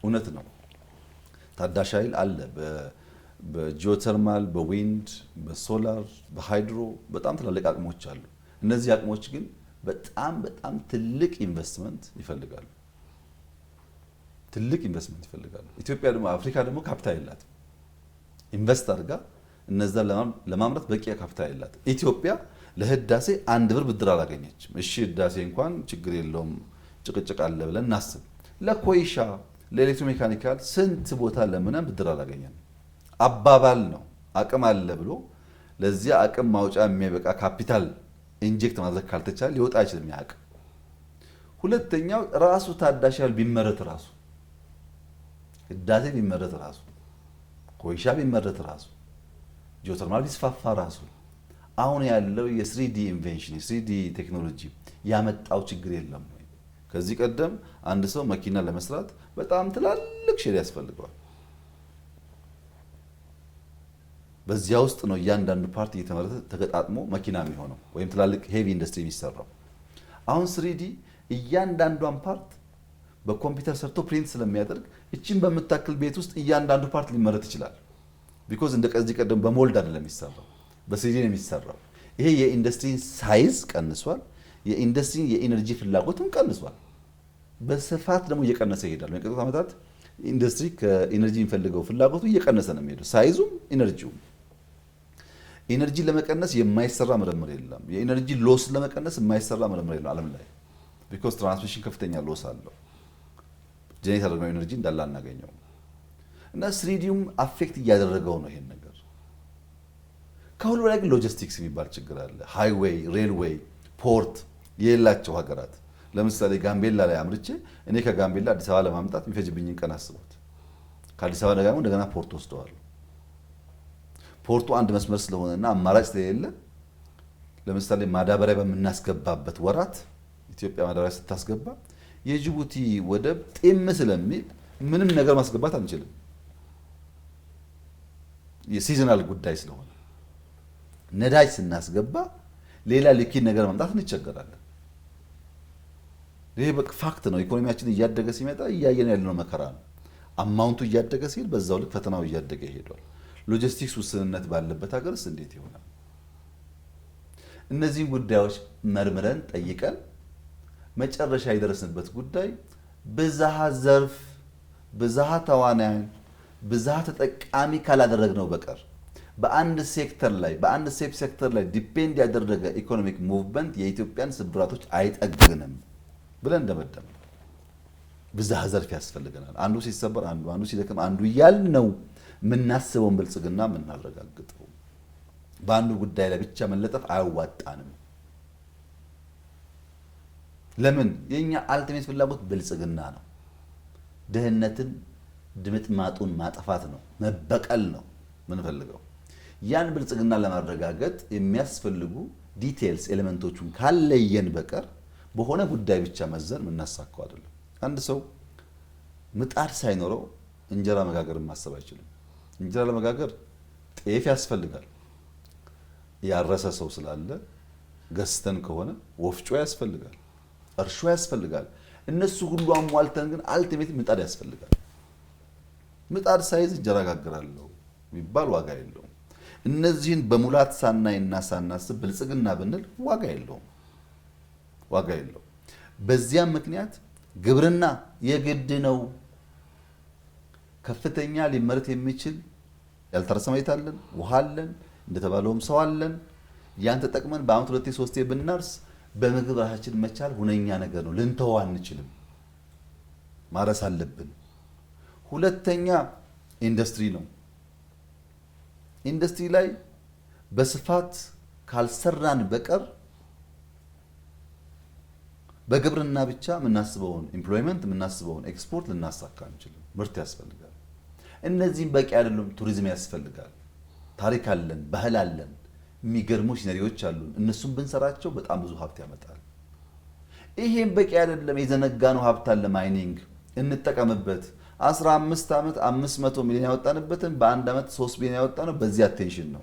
እውነት ነው። ታዳሽ ኃይል አለ። በጂኦተርማል፣ በዊንድ፣ በሶላር፣ በሃይድሮ በጣም ትላልቅ አቅሞች አሉ። እነዚህ አቅሞች ግን በጣም በጣም ትልቅ ኢንቨስትመንት ይፈልጋሉ። ትልቅ ኢንቨስትመንት ይፈልጋሉ። ኢትዮጵያ ደግሞ አፍሪካ ደግሞ ካፒታል የላትም። ኢንቨስት አድርጋ እነዛ ለማምረት በቂ ካፒታል የላትም። ኢትዮጵያ ለህዳሴ 1 ብር ብድር አላገኘችም። እሺ ህዳሴ እንኳን ችግር የለውም ጭቅጭቅ አለ ብለን እናስብ። ለኮይሻ ለኤሌክትሮሜካኒካል ስንት ቦታ ለምነን ብድር አላገኘንም። አባባል ነው። አቅም አለ ብሎ ለዚያ አቅም ማውጫ የሚያበቃ ካፒታል ኢንጀክት ማድረግ ካልተቻለ ሊወጣ አይችልም ያ አቅም። ሁለተኛው ራሱ ታዳሽ ኃይል ቢመረት ራሱ ህዳሴ ቢመረት ራሱ ኮይሻ ቢመረት ራሱ ጂኦተርማል ቢስፋፋ ራሱ አሁን ያለው የ3D ኢንቬንሽን የ3D ቴክኖሎጂ ያመጣው ችግር የለም ወይ? ከዚህ ቀደም አንድ ሰው መኪና ለመስራት በጣም ትላልቅ ሼል ያስፈልገዋል። በዚያ ውስጥ ነው እያንዳንዱ ፓርት እየተመረተ ተገጣጥሞ መኪና የሚሆነው ወይም ትላልቅ ሄቪ ኢንዱስትሪ የሚሰራው። አሁን 3D እያንዳንዷን ፓርት በኮምፒውተር ሰርቶ ፕሪንት ስለሚያደርግ እቺን በምታክል ቤት ውስጥ እያንዳንዱ ፓርት ሊመረት ይችላል። ቢኮዝ እንደ ከዚህ ቀደም በሞልድ አይደለም የሚሰራው፣ በ3D ነው የሚሰራው። ይሄ የኢንዱስትሪን ሳይዝ ቀንሷል። የኢንዱስትሪን የኢነርጂ ፍላጎትም ቀንሷል። በስፋት ደግሞ እየቀነሰ ይሄዳል። በሚቀጥሉት ዓመታት ኢንዱስትሪ ከኢነርጂ የሚፈልገው ፍላጎቱ እየቀነሰ ነው የሚሄደው፣ ሳይዙም ኢነርጂውም። ኢነርጂ ለመቀነስ የማይሰራ ምርምር የለም። የኢነርጂ ሎስ ለመቀነስ የማይሰራ ምርምር የለም ዓለም ላይ። ቢኮዝ ትራንስሚሽን ከፍተኛ ሎስ አለው። ጄኔሬት ያደረገው ኢነርጂ እንዳለ አናገኘው እና 3Dም አፌክት እያደረገው ነው ይሄን ነገር። ከሁሉ በላይ ግን ሎጂስቲክስ የሚባል ችግር አለ። ሃይዌይ፣ ሬልዌይ፣ ፖርት የሌላቸው ሀገራት ለምሳሌ ጋምቤላ ላይ አምርቼ እኔ ከጋምቤላ አዲስ አበባ ለማምጣት የሚፈጅብኝን ቀን አስቡት። ከአዲስ አበባ ደግሞ እንደገና ፖርት ወስደዋል። ፖርቱ አንድ መስመር ስለሆነና አማራጭ ስለሌለ ለምሳሌ ማዳበሪያ በምናስገባበት ወራት ኢትዮጵያ ማዳበሪያ ስታስገባ የጅቡቲ ወደብ ጤም ስለሚል ምንም ነገር ማስገባት አንችልም። የሲዝናል ጉዳይ ስለሆነ ነዳጅ ስናስገባ ሌላ ሊኪድ ነገር ማምጣት እንቸገራለን። ይሄ በቃ ፋክት ነው። ኢኮኖሚያችን እያደገ ሲመጣ እያየን ያለነው መከራ ነው። አማውንቱ እያደገ ሲል በዛው ልክ ፈተናው እያደገ ይሄዳል። ሎጂስቲክስ ውስንነት ባለበት ሀገርስ እንዴት ይሆናል? እነዚህን ጉዳዮች መርምረን ጠይቀን መጨረሻ የደረስንበት ጉዳይ ብዝሃ ዘርፍ፣ ብዝሃ ተዋናያን፣ ብዝሃ ተጠቃሚ ካላደረግነው በቀር በአንድ ሴክተር ላይ በአንድ ሴክተር ላይ ዲፔንድ ያደረገ ኢኮኖሚክ ሙቭመንት የኢትዮጵያን ስብራቶች አይጠግንም ብለን እንደመደም። ብዝሃ ዘርፍ ያስፈልገናል። አንዱ ሲሰበር አንዱ ሲደክም አንዱ እያልን ነው የምናስበውን ብልጽግና የምናረጋግጠው። በአንዱ ጉዳይ ላይ ብቻ መለጠፍ አያዋጣንም። ለምን? የኛ አልቲሜት ፍላጎት ብልጽግና ነው። ድህነትን ድምጥማጡን ማጥፋት ነው፣ መበቀል ነው ምንፈልገው። ያን ብልጽግና ለማረጋገጥ የሚያስፈልጉ ዲቴልስ ኤሌመንቶቹን ካለየን በቀር በሆነ ጉዳይ ብቻ መዘን የምናሳካው አይደለም። አንድ ሰው ምጣድ ሳይኖረው እንጀራ መጋገርን ማሰብ አይችልም። እንጀራ ለመጋገር ጤፍ ያስፈልጋል። ያረሰ ሰው ስላለ ገዝተን ከሆነ ወፍጮ ያስፈልጋል፣ እርሾ ያስፈልጋል። እነሱ ሁሉ አሟልተን ግን አልቲሜት ምጣድ ያስፈልጋል። ምጣድ ሳይዝ እንጀራ ጋግራለሁ ቢባል ዋጋ የለውም። እነዚህን በሙላት ሳናይና ሳናስብ ብልጽግና ብንል ዋጋ የለውም። በዚያም ምክንያት ግብርና የግድ ነው። ከፍተኛ ሊመረት የሚችል ያልታረሰ መሬት አለን፣ ውሃ አለን፣ እንደተባለውም ሰው አለን። ያን ተጠቅመን በአመት 2-3 ብናርስ በምግብ ራሳችን መቻል ሁነኛ ነገር ነው። ልንተው አንችልም፣ ማረስ አለብን። ሁለተኛ ኢንዱስትሪ ነው። ኢንዱስትሪ ላይ በስፋት ካልሰራን በቀር በግብርና ብቻ የምናስበውን ኤምፕሎይመንት የምናስበውን ኤክስፖርት ልናሳካ አንችልም። ምርት ያስፈልጋል። እነዚህም በቂ አይደሉም። ቱሪዝም ያስፈልጋል። ታሪክ አለን፣ ባህል አለን፣ የሚገርሙ ሲነሪዎች አሉን። እነሱም ብንሰራቸው በጣም ብዙ ሀብት ያመጣል። ይሄም በቂ አይደለም። የዘነጋነው ሀብት አለ፣ ማይኒንግ እንጠቀምበት። 15 ዓመት 500 ሚሊዮን ያወጣንበትን በአንድ ዓመት 3 ቢሊዮን ያወጣነው በዚህ አቴንሽን ነው፣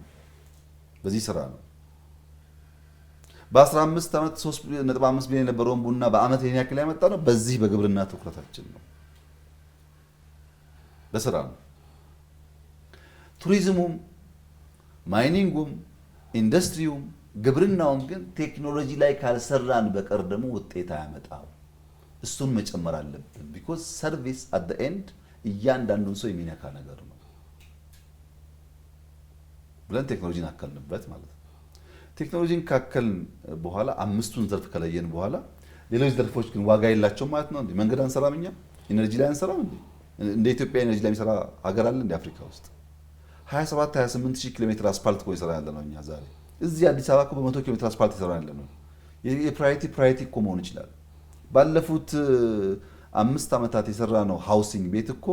በዚህ ስራ ነው። በ15 ዓመት 3.5 ቢሊዮን የነበረውን ቡና በአመት ይሄን ያክል ያመጣነው በዚህ በግብርና ትኩረታችን ነው፣ በስራ ነው። ቱሪዝሙም ማይኒንጉም ኢንዱስትሪውም ግብርናውም ግን ቴክኖሎጂ ላይ ካልሰራን በቀር ደግሞ ውጤት አያመጣም። እሱን መጨመር አለብን። ቢኮዝ ሰርቪስ አት ዘ ኤንድ እያንዳንዱን ሰው የሚነካ ነገር ነው ብለን ቴክኖሎጂን አከልንበት ማለት ነው። ቴክኖሎጂን ካከልን በኋላ አምስቱን ዘርፍ ከለየን በኋላ ሌሎች ዘርፎች ግን ዋጋ የላቸውም ማለት ነው። እንዴ መንገድ አንሰራም? እኛ ኢነርጂ ላይ አንሰራም እንዴ? እንደ ኢትዮጵያ ኢነርጂ ላይ የሚሰራ ሀገር አለ እንደ አፍሪካ ውስጥ? 27 28 ሺህ ኪሎ ሜትር አስፓልት እኮ ይሰራ ያለ ነው እኛ ዛሬ። እዚህ አዲስ አበባ እኮ በ100 ኪሎ ሜትር አስፓልት ይሰራ ያለ ነው። የፕራዮሪቲ እኮ መሆን ይችላል። ባለፉት 5 ዓመታት የሰራ ነው ሃውሲንግ ቤት እኮ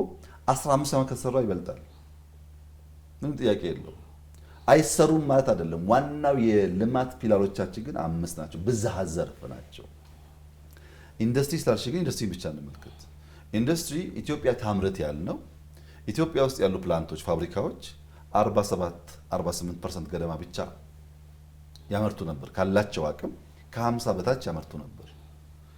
15 ዓመት ከተሰራ ይበልጣል። ምንም ጥያቄ የለው። አይሰሩም ማለት አይደለም። ዋናው የልማት ፒላሮቻችን ግን 5 ናቸው፣ ብዝሃ ዘርፍ ናቸው። ኢንዱስትሪ ስላልሽ ግን ኢንዱስትሪ ብቻ እንመልከት። ኢንዱስትሪ ኢትዮጵያ ታምርት ያልነው ኢትዮጵያ ውስጥ ያሉ ፕላንቶች፣ ፋብሪካዎች 47-48% ገደማ ብቻ ያመርቱ ነበር። ካላቸው አቅም ከ50 በታች ያመርቱ ነበር።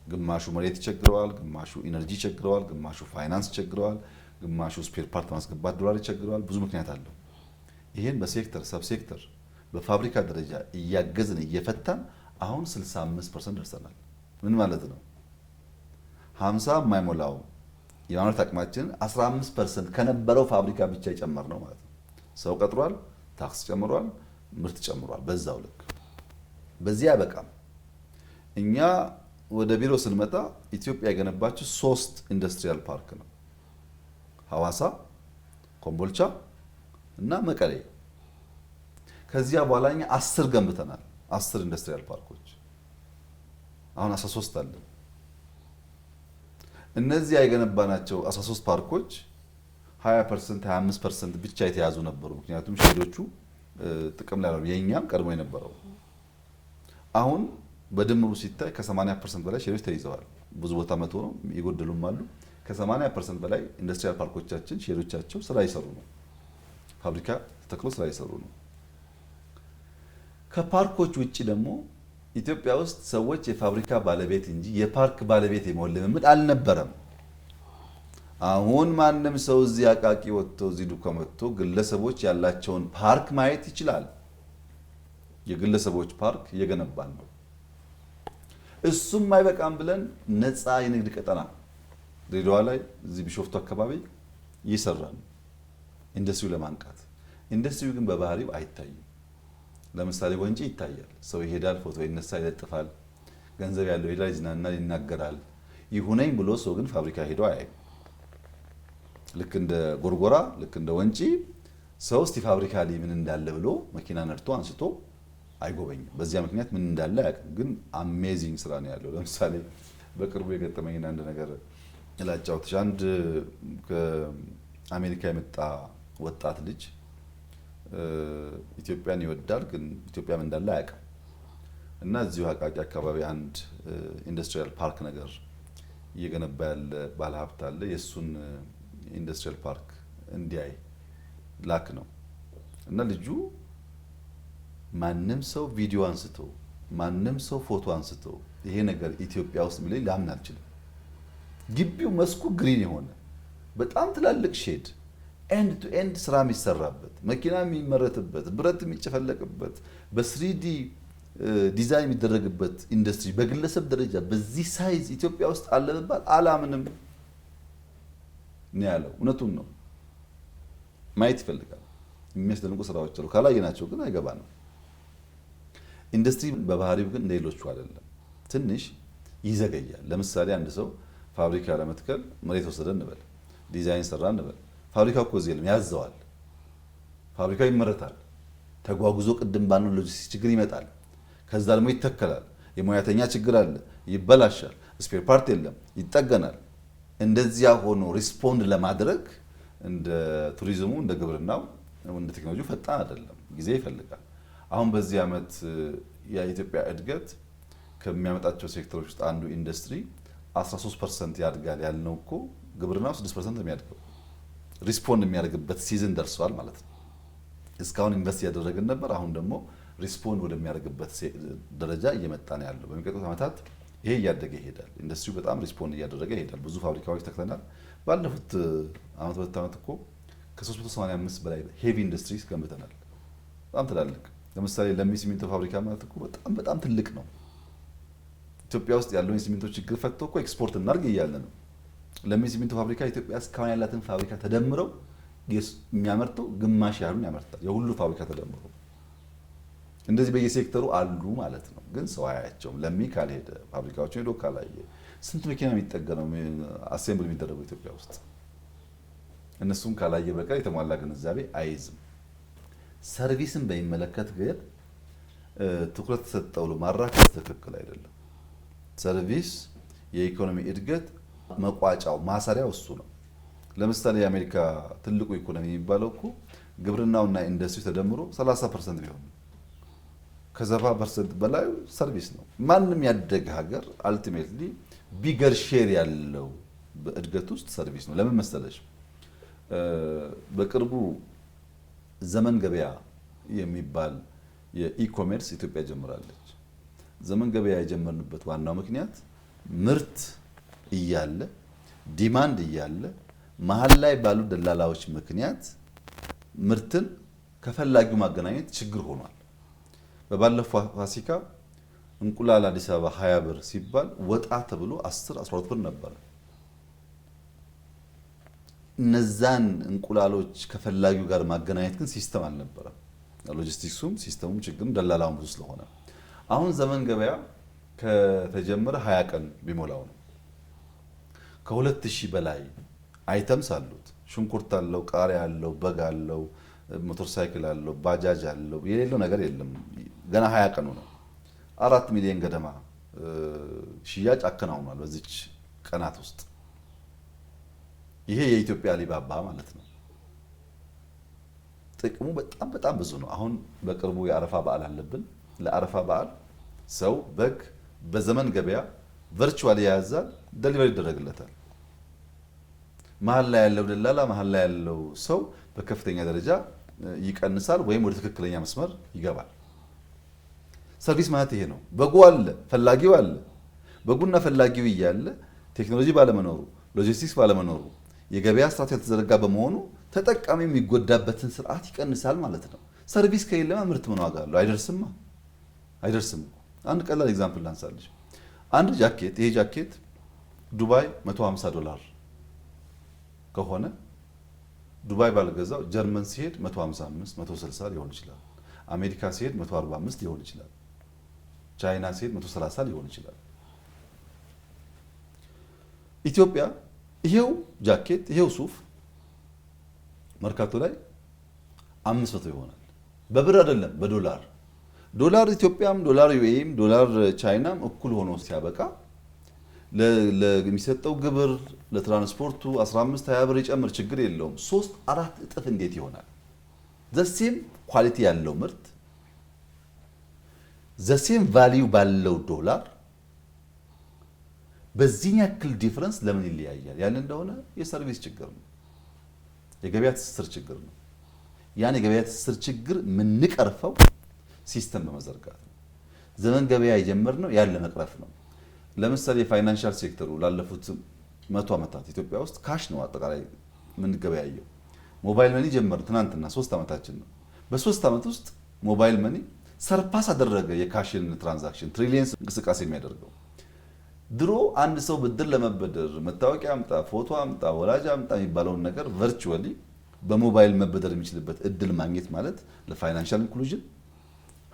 ግማሹ መሬት ይቸግረዋል፣ ግማሹ ኢነርጂ ይቸግረዋል፣ ግማሹ ፋይናንስ ይቸግረዋል፣ ግማሹ ስፔር ፓርት ማስገባት ዶላር ይቸግረዋል። ብዙ ምክንያት አለው። ይሄን በሴክተር ሰብ ሴክተር በፋብሪካ ደረጃ እያገዝን እየፈታን አሁን 65% ደርሰናል። ምን ማለት ነው? 50 የማይሞላው የማምረት አቅማችን 15% ከነበረው ፋብሪካ ብቻ የጨመር ነው ማለት ነው። ሰው ቀጥሯል፣ ታክስ ጨምሯል፣ ምርት ጨምሯል። በዛው ልክ በዚያ በቃም እኛ ወደ ቢሮ ስንመጣ ኢትዮጵያ የገነባችው 3 ኢንዱስትሪያል ፓርክ ነው። ሐዋሳ፣ ኮምቦልቻ እና መቀሌ። ከዚያ በኋላ እኛ 10 ገንብተናል። 10 ኢንዱስትሪያል ፓርኮች አሁን 13 አለ። እነዚህ የገነባናቸው 13 ፓርኮች 20% 25% ብቻ የተያዙ ነበሩ። ምክንያቱም ሼዶቹ ጥቅም ላይ ነው፣ የኛም ቀድሞ የነበረው። አሁን በድምሩ ሲታይ ከ80% በላይ ሼዶች ተይዘዋል። ብዙ ቦታ 100 ነው፣ የጎደሉም አሉ። ከ80% በላይ ኢንዱስትሪያል ፓርኮቻችን ሼዶቻቸው ስራ ይሰሩ ነው፣ ፋብሪካ ተክሎ ስራ ይሰሩ ነው። ከፓርኮች ውጪ ደግሞ ኢትዮጵያ ውስጥ ሰዎች የፋብሪካ ባለቤት እንጂ የፓርክ ባለቤት የመሆን ልምምድ አልነበረም። አሁን ማንም ሰው እዚህ አቃቂ ወጥቶ እዚህ ዱከም ወጥቶ ግለሰቦች ያላቸውን ፓርክ ማየት ይችላል። የግለሰቦች ፓርክ እየገነባን ነው። እሱም አይበቃም ብለን ነፃ የንግድ ቀጠና ድሬዳዋ ላይ እዚህ ቢሾፍቱ አካባቢ ይሰራል ኢንዱስትሪው ለማንቃት። ኢንዱስትሪው ግን በባህሪው አይታይም። ለምሳሌ ወንጪ ይታያል። ሰው ይሄዳል፣ ፎቶ ይነሳ፣ ይለጥፋል። ገንዘብ ያለው ይሄዳል፣ ይዝናናል፣ ይናገራል። ይሁነኝ ብሎ ሰው ግን ፋብሪካ ሄዶ አያይም። ልክ እንደ ጎርጎራ፣ ልክ እንደ ወንጪ ሰው እስቲ ፋብሪካ ላይ ምን እንዳለ ብሎ መኪና ነድቶ አንስቶ አይጎበኝም። በዚያ ምክንያት ምን እንዳለ አያውቅም። ግን አሜዚንግ ስራ ነው ያለው። ለምሳሌ በቅርቡ የገጠመኝን አንድ ነገር እላጫውትሽ። አንድ ከአሜሪካ የመጣ ወጣት ልጅ ኢትዮጵያን ይወዳል፣ ግን ኢትዮጵያ ምን እንዳለ አያውቅም። እና እዚሁ አቃቂ አካባቢ አንድ ኢንዱስትሪያል ፓርክ ነገር እየገነባ ያለ ባለሀብት አለ። የእሱን ኢንዱስትሪያል ፓርክ እንዲያይ ላክ ነው። እና ልጁ ማንም ሰው ቪዲዮ አንስቶ ማንም ሰው ፎቶ አንስቶ ይሄ ነገር ኢትዮጵያ ውስጥ ምን ላምን አልችልም። ግቢው መስኩ ግሪን የሆነ በጣም ትላልቅ ሼድ ኤንድ ቱ ኤንድ ስራ የሚሰራበት መኪና የሚመረትበት ብረት የሚጨፈለቅበት በስሪዲ ዲዛይን የሚደረግበት ኢንዱስትሪ በግለሰብ ደረጃ በዚህ ሳይዝ ኢትዮጵያ ውስጥ አለ መባል አላምንም ነው ያለው። እውነቱን ነው። ማየት ይፈልጋል። የሚያስደንቁ ስራዎች አሉ። ካላየናቸው ግን አይገባንም። ኢንዱስትሪ በባህሪው ግን እንደሌሎቹ አይደለም። ትንሽ ይዘገያል። ለምሳሌ አንድ ሰው ፋብሪካ ለመትከል መሬት ወሰደ እንበል፣ ዲዛይን ሰራ እንበል። ፋብሪካው እኮ እዚህ የለም፣ ያዘዋል። ፋብሪካው ይመረታል። ተጓጉዞ ቅድም ባለው ሎጂስቲክስ ችግር ይመጣል። ከዛ ደግሞ ይተከላል። የሙያተኛ ችግር አለ፣ ይበላሻል። ስፔር ፓርት የለም፣ ይጠገናል። እንደዚያ ሆኖ ሪስፖንድ ለማድረግ እንደ ቱሪዝሙ፣ እንደ ግብርናው፣ እንደ ቴክኖሎጂው ፈጣን አይደለም፣ ጊዜ ይፈልጋል። አሁን በዚህ ዓመት የኢትዮጵያ እድገት ከሚያመጣቸው ሴክተሮች ውስጥ አንዱ ኢንዱስትሪ 13% ያድጋል ያልነው እኮ ግብርናው 6% የሚያድገው ሪስፖንድ የሚያደርግበት ሲዝን ደርሷል ማለት ነው። እስካሁን ኢንቨስት እያደረግን ነበር። አሁን ደግሞ ሪስፖንድ ወደሚያደርግበት ደረጃ እየመጣ ነው ያለው። በሚቀጥሉት ዓመታት ይሄ እያደገ ይሄዳል። ኢንዱስትሪው በጣም ሪስፖንድ እያደረገ ይሄዳል። ብዙ ፋብሪካዎች ተክለናል። ባለፉት ሁለት ዓመት እኮ ከ385 በላይ ሄቪ ኢንዱስትሪስ ገንብተናል። በጣም ትላልቅ። ለምሳሌ ለሚ ሲሚንቶ ፋብሪካ ማለት እኮ በጣም ትልቅ ነው። ኢትዮጵያ ውስጥ ያለውን የሲሚንቶ ችግር ፈትቶ እኮ ኤክስፖርት እናድርግ እያለ ነው። ለሚ ሲሚንቶ ፋብሪካ ኢትዮጵያ እስካሁን ያላትን ፋብሪካ ተደምረው የሚያመርተው ግማሽ ያህሉን ያመርታል። የሁሉ ፋብሪካ ተደምሮ እንደዚህ በየሴክተሩ አሉ ማለት ነው። ግን ሰው አያቸውም። ለሚ ካልሄደ ፋብሪካዎችን ሄዶ ካላየ ስንት መኪና የሚጠገነው አሴምብል የሚደረገው ኢትዮጵያ ውስጥ እነሱም ካላየ በቀር የተሟላ ግንዛቤ አይይዝም። ሰርቪስን በሚመለከት ግን ትኩረት ተሰጠው ለማራከስ ትክክል አይደለም። ሰርቪስ የኢኮኖሚ እድገት መቋጫው ማሰሪያው እሱ ነው። ለምሳሌ የአሜሪካ ትልቁ ኢኮኖሚ የሚባለው እኮ ግብርናውና ኢንዱስትሪ ተደምሮ 30% ቢሆን ከ70% በላይ ሰርቪስ ነው። ማንም ያደገ ሀገር አልቲሜትሊ ቢገር ሼር ያለው በእድገት ውስጥ ሰርቪስ ነው። ለምን መሰለሽ? በቅርቡ ዘመን ገበያ የሚባል የኢኮሜርስ ኢትዮጵያ ጀምራለች። ዘመን ገበያ የጀመርንበት ዋናው ምክንያት ምርት እያለ ዲማንድ እያለ መሀል ላይ ባሉ ደላላዎች ምክንያት ምርትን ከፈላጊው ማገናኘት ችግር ሆኗል። በባለፈው ፋሲካ እንቁላል አዲስ አበባ 20 ብር ሲባል ወጣ ተብሎ 10-12 ብር ነበር። እነዛን እንቁላሎች ከፈላጊው ጋር ማገናኘት ግን ሲስተም አልነበረም። ሎጂስቲክሱም ሲስተሙም ችግርም ደላላውም ብዙ ስለሆነ አሁን ዘመን ገበያ ከተጀመረ 20 ቀን ቢሞላው ነው። ከ2000 በላይ አይተምስ አሉት። ሽንኩርት አለው፣ ቃሪያ አለው፣ በግ አለው፣ ሞተር ሳይክል አለው፣ ባጃጅ አለው። የሌለው ነገር የለም። ገና 20 ቀኑ ነው። 4 ሚሊዮን ገደማ ሽያጭ አከናውኗል በዚች ቀናት ውስጥ። ይሄ የኢትዮጵያ አሊባባ ማለት ነው። ጥቅሙ በጣም ብዙ ነው። አሁን በቅርቡ የአረፋ በዓል አለብን። ለአረፋ በዓል ሰው በግ በዘመን ገበያ ቨርቹዋሊ ያዛል፣ ዴሊቨሪ ይደረግለታል። መሀል ላይ ያለው ደላላ መሀል ላይ ያለው ሰው በከፍተኛ ደረጃ ይቀንሳል ወይም ወደ ትክክለኛ መስመር ይገባል። ሰርቪስ ማለት ይሄ ነው። በጉ አለ፣ ፈላጊው አለ። በጉና ፈላጊው እያለ ቴክኖሎጂ ባለመኖሩ፣ ሎጂስቲክስ ባለመኖሩ፣ የገበያ ስርዓት ያልተዘረጋ በመሆኑ ተጠቃሚ የሚጎዳበትን ስርዓት ይቀንሳል ማለት ነው። ሰርቪስ ከሌለማ ምርት ምን ዋጋ አለው? አይደርስም። አንድ ቀላል ኤግዛምፕል ላንሳልሽ። አንድ ጃኬት፣ ይሄ ጃኬት ዱባይ $150 ከሆነ ዱባይ ባልገዛው ጀርመን ሲሄድ 155 160 ሊሆን ይችላል። አሜሪካ ሲሄድ 145 ሊሆን ይችላል። ቻይና ሲሄድ 130 ሊሆን ይችላል። ኢትዮጵያ ይሄው ጃኬት ይሄው ሱፍ መርካቶ ላይ 500 ይሆናል። በብር አይደለም በዶላር። ዶላር ኢትዮጵያም ዶላር ዩኤም ዶላር ቻይናም እኩል ሆኖ ሲያበቃ ለሚሰጠው ግብር ለትራንስፖርቱ 15-20 ብር ይጨምር ችግር የለውም። 3-4 እጥፍ እንዴት ይሆናል? ዘሴም ኳሊቲ ያለው ምርት ዘሴም ቫልዩ ባለው ዶላር በዚህ ያክል ዲፈረንስ ለምን ይለያያል? ያን እንደሆነ የሰርቪስ ችግር ነው፣ የገበያ ትስስር ችግር ነው። ያን የገበያ ትስስር ችግር የምንቀርፈው ሲስተም በመዘርጋት ነው። ዘመን ገበያ የጀመርነው ያን ለመቅረፍ ነው። ለምሳሌ የፋይናንሻል ሴክተሩ ላለፉት 100 ዓመታት ኢትዮጵያ ውስጥ ካሽ ነው አጠቃላይ የምንገበያየው። ሞባይል መኒ ጀመርን ትናንትና 3 ዓመታችን ነው። በ3 ዓመት ውስጥ ሞባይል መኒ ሰርፓስ አደረገ የካሽን ትራንዛክሽን ትሪሊየንስ እንቅስቃሴ የሚያደርገው። ድሮ አንድ ሰው ብድር ለመበደር መታወቂያ አምጣ፣ ፎቶ አምጣ፣ ወላጅ አምጣ የሚባለውን ነገር ቨርቹዋሊ በሞባይል መበደር የሚችልበት እድል ማግኘት ማለት ለፋይናንሻል ኢንክሉዥን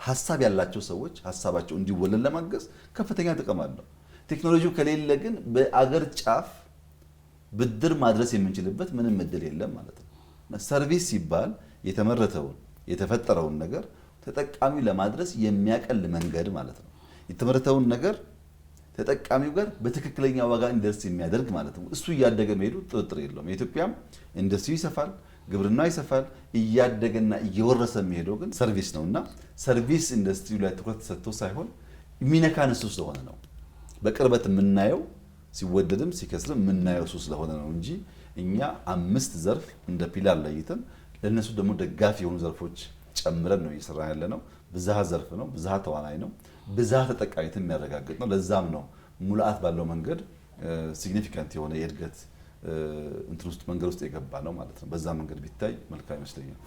ሐሳብ ያላቸው ሰዎች ሐሳባቸው እንዲወለድ ለማገዝ ከፍተኛ ጥቅም አለው። ቴክኖሎጂው ከሌለ ግን በአገር ጫፍ ብድር ማድረስ የምንችልበት ምንም እድል የለም ማለት ነው። ሰርቪስ ሲባል የተመረተውን የተፈጠረውን ነገር ተጠቃሚው ለማድረስ የሚያቀል መንገድ ማለት ነው። የተመረተውን ነገር ተጠቃሚው ጋር በትክክለኛ ዋጋ እንዲደርስ የሚያደርግ ማለት ነው። እሱ እያደገ መሄዱ ጥርጥር የለውም። የኢትዮጵያም ኢንዱስትሪ ይሰፋል፣ ግብርና ይሰፋል። እያደገና እየወረሰ የሚሄደው ግን ሰርቪስ ነውና ሰርቪስ ኢንዱስትሪው ላይ ትኩረት ሰጥቶ ሳይሆን የሚነካን እሱ ስለሆነ ነው። በቅርበት የምናየው ሲወደድም ሲከስርም የምናየው እሱ ስለሆነ ነው እንጂ እኛ 5 ዘርፍ እንደ ፒላር ለይተን ለነሱ ደግሞ ደጋፊ የሆኑ ዘርፎች ጨምረን ነው እየሰራ ያለ ነው። ብዝሃ ዘርፍ ነው፣ ብዝሃ ተዋናይ ነው፣ ብዝሃ ተጠቃሚነትን የሚያረጋግጥ ነው። ለዛም ነው ሙላአት ባለው መንገድ ሲግኒፊካንት የሆነ የእድገት እንትን ውስጥ መንገድ ውስጥ የገባ ነው ማለት ነው። በዛ መንገድ ቢታይ መልካም ይመስለኛል።